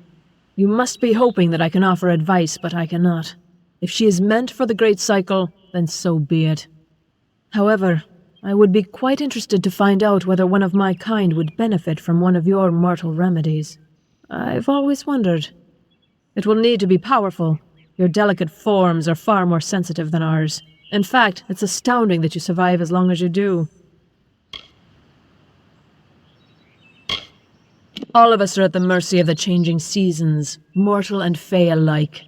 You must be hoping that I can offer advice, but I cannot. If she is meant for the Great Cycle, then so be it. However, I would be quite interested to find out whether one of my kind would benefit from one of your mortal remedies. I've always wondered. It will need to be powerful. Your delicate forms are far more sensitive than ours. In fact, it's astounding that you survive as long as you do. All of us are at the mercy of the changing seasons, mortal and fey alike.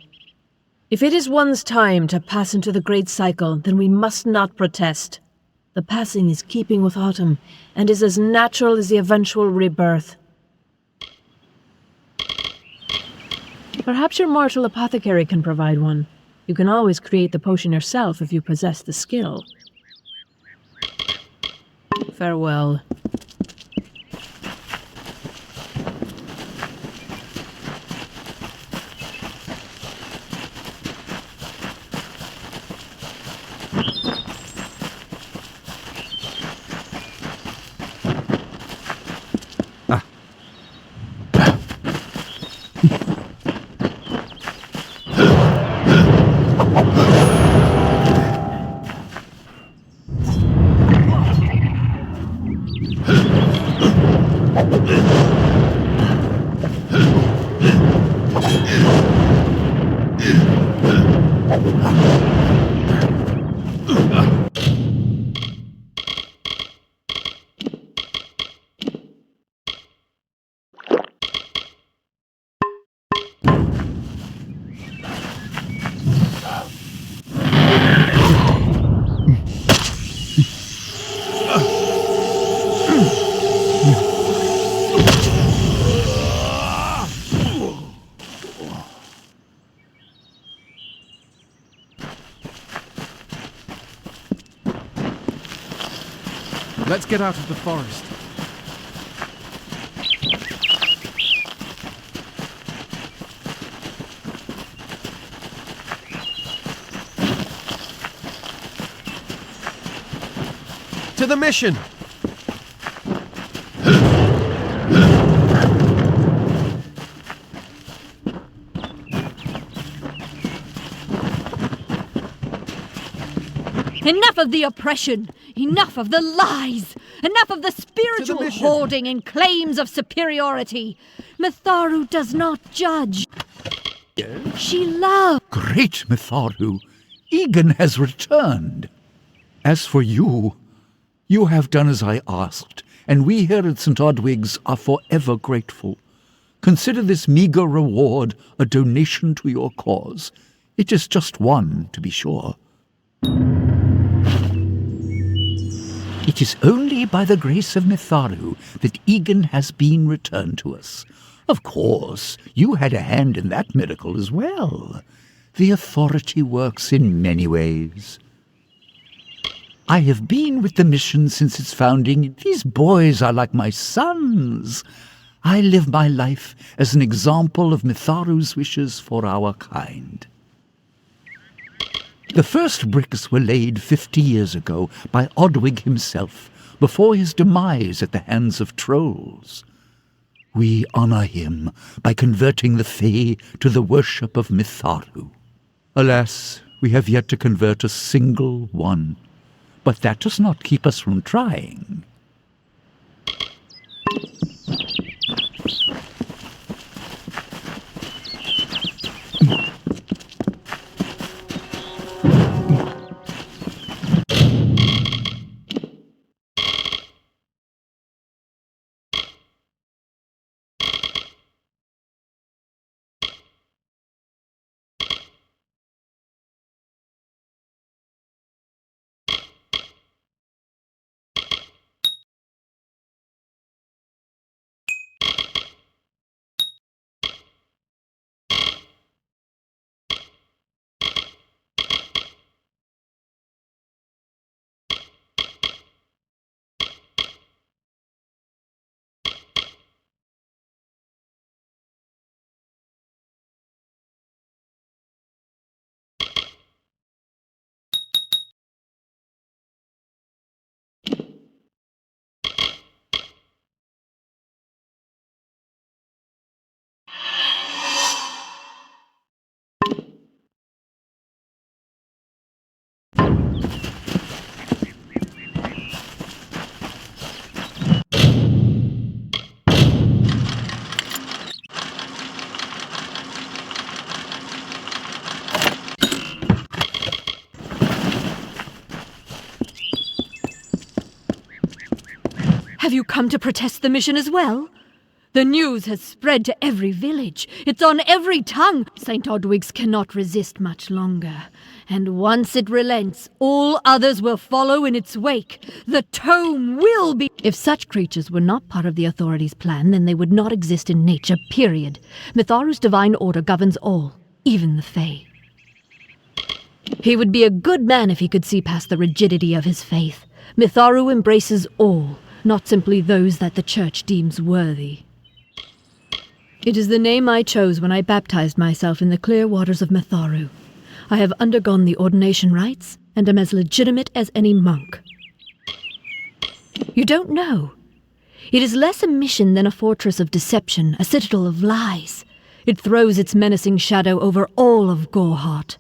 If it is one's time to pass into the Great Cycle, then we must not protest. The passing is keeping with autumn, and is as natural as the eventual rebirth. Perhaps your mortal apothecary can provide one. You can always create the potion yourself if you possess the skill. Farewell. Let's get out of the forest. To the mission! Enough of the oppression! Enough of the lies! Enough of the spiritual hoarding and claims of superiority! Mitharu does not judge. She loves. Great Mitharu! Egan has returned! As for you, you have done as I asked, and we here at St. Odwig's are forever grateful. Consider this meagre reward a donation to your cause. It is just one, to be sure. It is only by the grace of Mitharu that Egan has been returned to us. Of course, you had a hand in that miracle as well. The authority works in many ways. I have been with the mission since its founding. These boys are like my sons. I live my life as an example of Mitharu's wishes for our kind. The first bricks were laid 50 years ago by Odwig himself, before his demise at the hands of trolls. We honor him by converting the Fae to the worship of Mitharu. Alas, we have yet to convert a single one, but that does not keep us from trying. Have you come to protest the mission as well? The news has spread to every village. It's on every tongue. St. Odwig's cannot resist much longer. And once it relents, all others will follow in its wake. The tome will be... If such creatures were not part of the authorities' plan, then they would not exist in nature, period. Mitharu's divine order governs all, even the Fae. He would be a good man if he could see past the rigidity of his faith. Mitharu embraces all, not simply those that the Church deems worthy. It is the name I chose when I baptized myself in the clear waters of Mitharu. I have undergone the ordination rites, and am as legitimate as any monk. You don't know. It is less a mission than a fortress of deception, a citadel of lies. It throws its menacing shadow over all of Gorehart.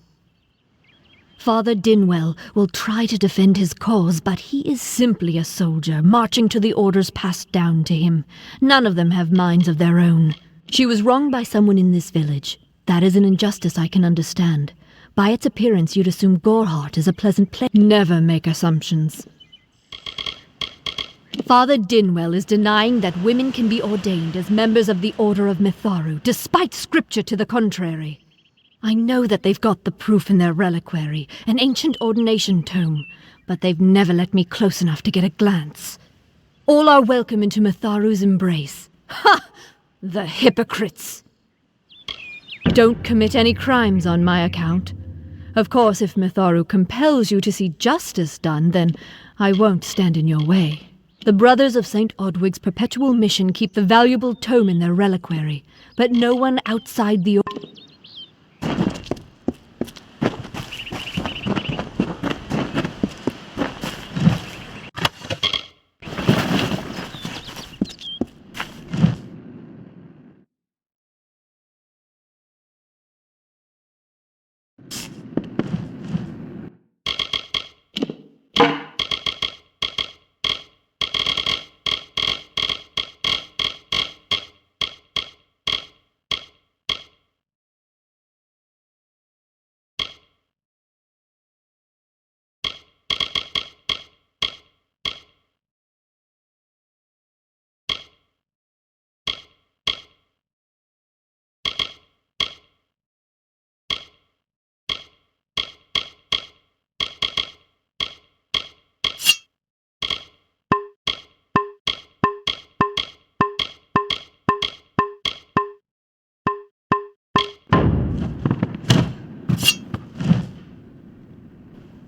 Father Dinwell will try to defend his cause, but he is simply a soldier, marching to the orders passed down to him. None of them have minds of their own. She was wronged by someone in this village. That is an injustice I can understand. By its appearance, you'd assume Gorehart is a pleasant place. Never make assumptions. Father Dinwell is denying that women can be ordained as members of the Order of Mitharu, despite scripture to the contrary. I know that they've got the proof in their reliquary, an ancient ordination tome, but they've never let me close enough to get a glance. All are welcome into Mitharu's embrace. Ha! The hypocrites! Don't commit any crimes on my account. Of course, if Mitharu compels you to see justice done, then I won't stand in your way. The Brothers of St. Odwig's perpetual mission keep the valuable tome in their reliquary, but no one outside the...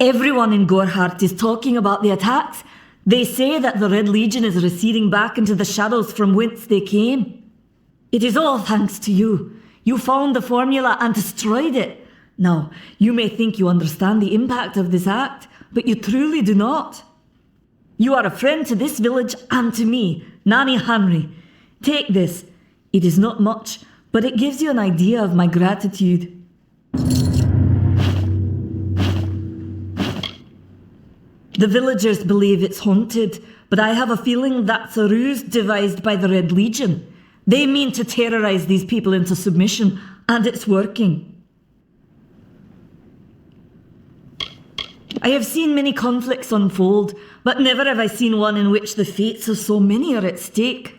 Everyone in Gorhart is talking about the attacks. They say that the Red Legion is receding back into the shadows from whence they came. It is all thanks to you. You found the formula and destroyed it. Now, you may think you understand the impact of this act, but you truly do not. You are a friend to this village and to me, Nanny Henry. Take this. It is not much, but it gives you an idea of my gratitude. The villagers believe it's haunted, but I have a feeling that's a ruse devised by the Red Legion. They mean to terrorize these people into submission, and it's working. I have seen many conflicts unfold, but never have I seen one in which the fates of so many are at stake.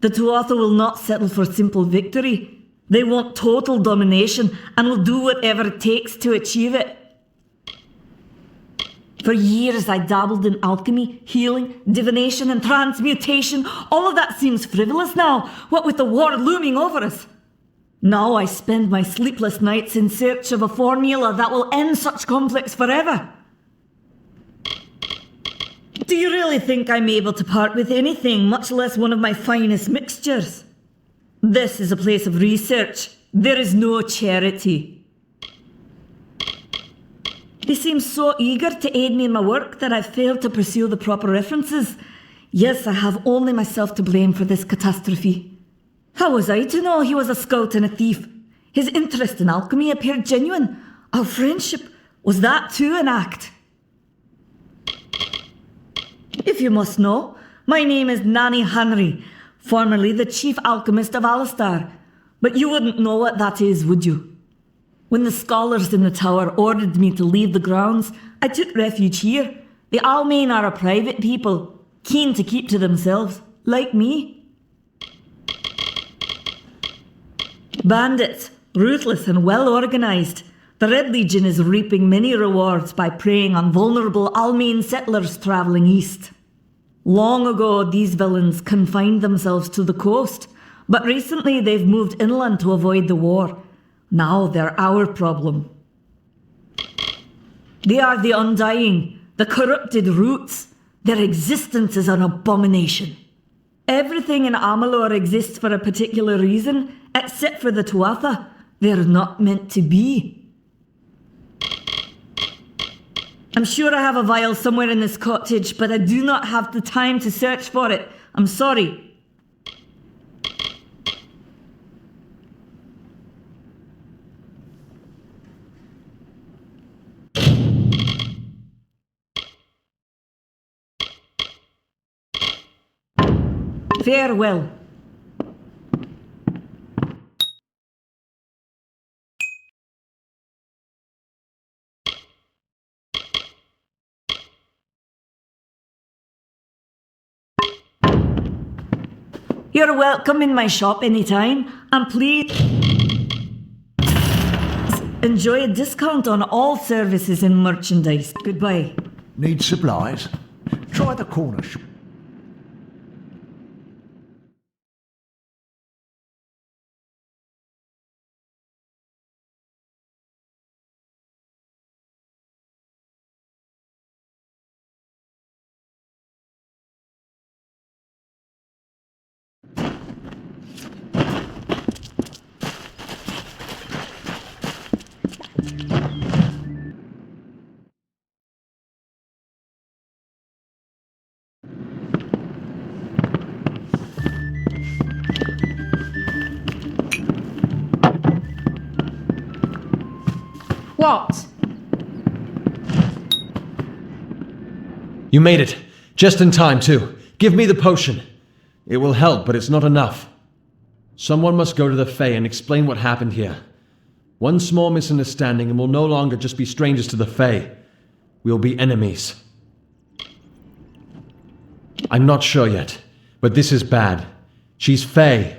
The Tuatha will not settle for simple victory. They want total domination and will do whatever it takes to achieve it. For years I dabbled in alchemy, healing, divination and transmutation. All of that seems frivolous now, what with the war looming over us. Now I spend my sleepless nights in search of a formula that will end such conflicts forever. Do you really think I'm able to part with anything, much less one of my finest mixtures? This is a place of research. There is no charity. They seem so eager to aid me in my work that I've failed to pursue the proper references. Yes, I have only myself to blame for this catastrophe. How was I to know he was a scout and a thief? His interest in alchemy appeared genuine. Our friendship, was that too an act? If you must know, my name is Nanny Henry, formerly the chief alchemist of Alistar. But you wouldn't know what that is, would you? When the scholars in the tower ordered me to leave the grounds, I took refuge here. The Almain are a private people, keen to keep to themselves, like me. Bandits, ruthless and well organised. The Red Legion is reaping many rewards by preying on vulnerable Almain settlers travelling east. Long ago, these villains confined themselves to the coast, but recently they've moved inland to avoid the war. Now they're our problem. They are the undying, the corrupted roots. Their existence is an abomination. Everything in Amalur exists for a particular reason, except for the Tuatha. They're not meant to be. I'm sure I have a vial somewhere in this cottage, but I do not have the time to search for it. I'm sorry. Farewell. You're welcome in my shop anytime, and please enjoy a discount on all services and merchandise. Goodbye. Need supplies? Try the corner shop. what? You made it. Just in time, too. Give me the potion. It will help, but it's not enough. Someone must go to the Fae and explain what happened here. One small misunderstanding and we'll no longer just be strangers to the Fae. We'll be enemies. I'm not sure yet, but this is bad. She's Fae.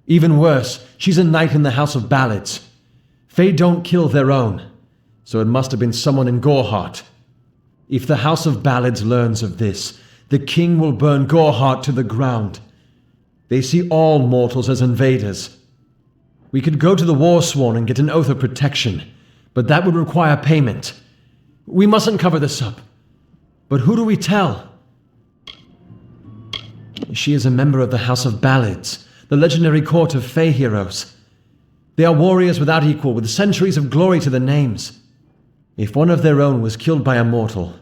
Even worse, she's a knight in the House of Ballads. Fae don't kill their own, so it must have been someone in Goreheart. If the House of Ballads learns of this, the king will burn Goreheart to the ground. They see all mortals as invaders. We could go to the Warsworn and get an oath of protection, but that would require payment. We mustn't cover this up. But who do we tell? She is a member of the House of Ballads, the legendary court of Fae heroes. They are warriors without equal, with centuries of glory to their names. If one of their own was killed by a mortal,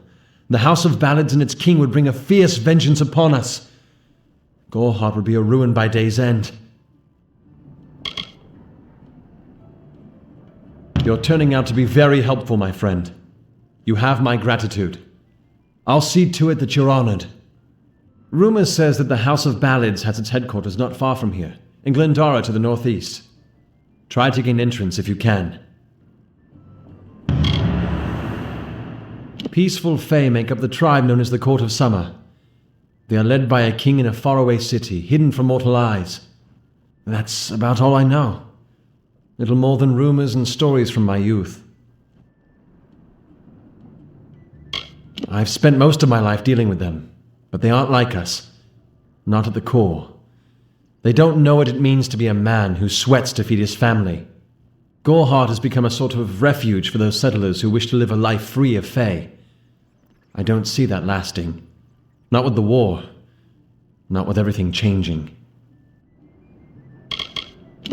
the House of Ballads and its king would bring a fierce vengeance upon us. Goreheart would be a ruin by day's end. You're turning out to be very helpful, my friend. You have my gratitude. I'll see to it that you're honored. Rumor says that the House of Ballads has its headquarters not far from here, in Glendara to the northeast. Try to gain entrance if you can. Peaceful Fae make up the tribe known as the Court of Summer. They are led by a king in a faraway city, hidden from mortal eyes. That's about all I know. Little more than rumors and stories from my youth. I've spent most of my life dealing with them, but they aren't like us. Not at the core. They don't know what it means to be a man who sweats to feed his family. Goreheart has become a sort of refuge for those settlers who wish to live a life free of Fae. I don't see that lasting. Not with the war. Not with everything changing.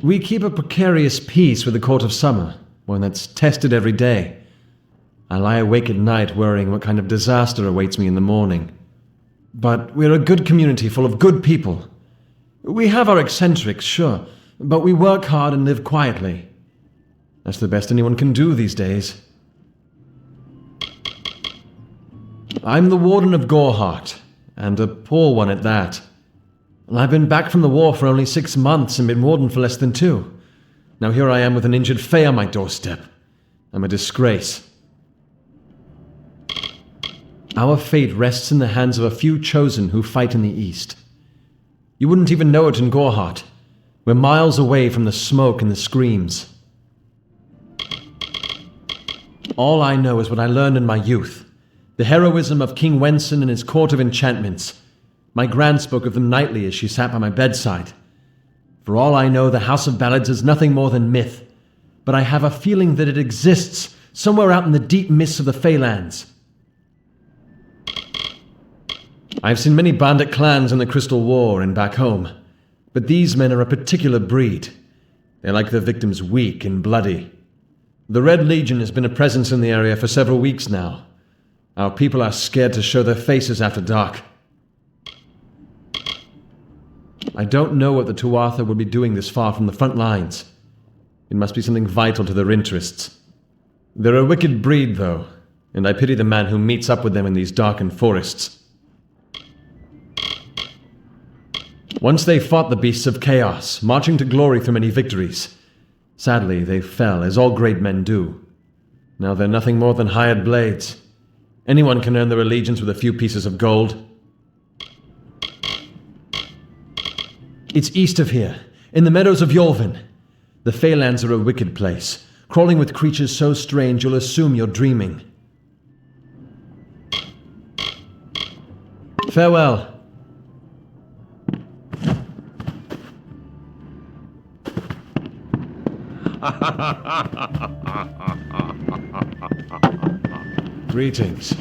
We keep a precarious peace with the Court of Summer, one that's tested every day. I lie awake at night worrying what kind of disaster awaits me in the morning. But we're a good community full of good people. We have our eccentrics, sure, but we work hard and live quietly. That's the best anyone can do these days. I'm the Warden of Goreheart, and a poor one at that. I've been back from the war for only 6 months and been Warden for less than 2. Now here I am with an injured Fae on my doorstep. I'm a disgrace. Our fate rests in the hands of a few chosen who fight in the east. You wouldn't even know it in Goreheart. We're miles away from the smoke and the screams. All I know is what I learned in my youth. The heroism of King Wenson and his court of enchantments. My gran spoke of them nightly as she sat by my bedside. For all I know, the House of Ballads is nothing more than myth. But I have a feeling that it exists somewhere out in the deep mists of the Feylands. I've seen many bandit clans in the Crystal War and back home. But these men are a particular breed. They like their victims weak and bloody. The Red Legion has been a presence in the area for several weeks now. Our people are scared to show their faces after dark. I don't know what the Tuatha would be doing this far from the front lines. It must be something vital to their interests. They're a wicked breed, though, and I pity the man who meets up with them in these darkened forests. Once they fought the beasts of chaos, marching to glory through many victories. Sadly, they fell, as all great men do. Now they're nothing more than hired blades. Anyone can earn their allegiance with a few pieces of gold. It's east of here, in the meadows of Yolvin. The Feylands are a wicked place, crawling with creatures so strange you'll assume you're dreaming. Farewell. Greetings.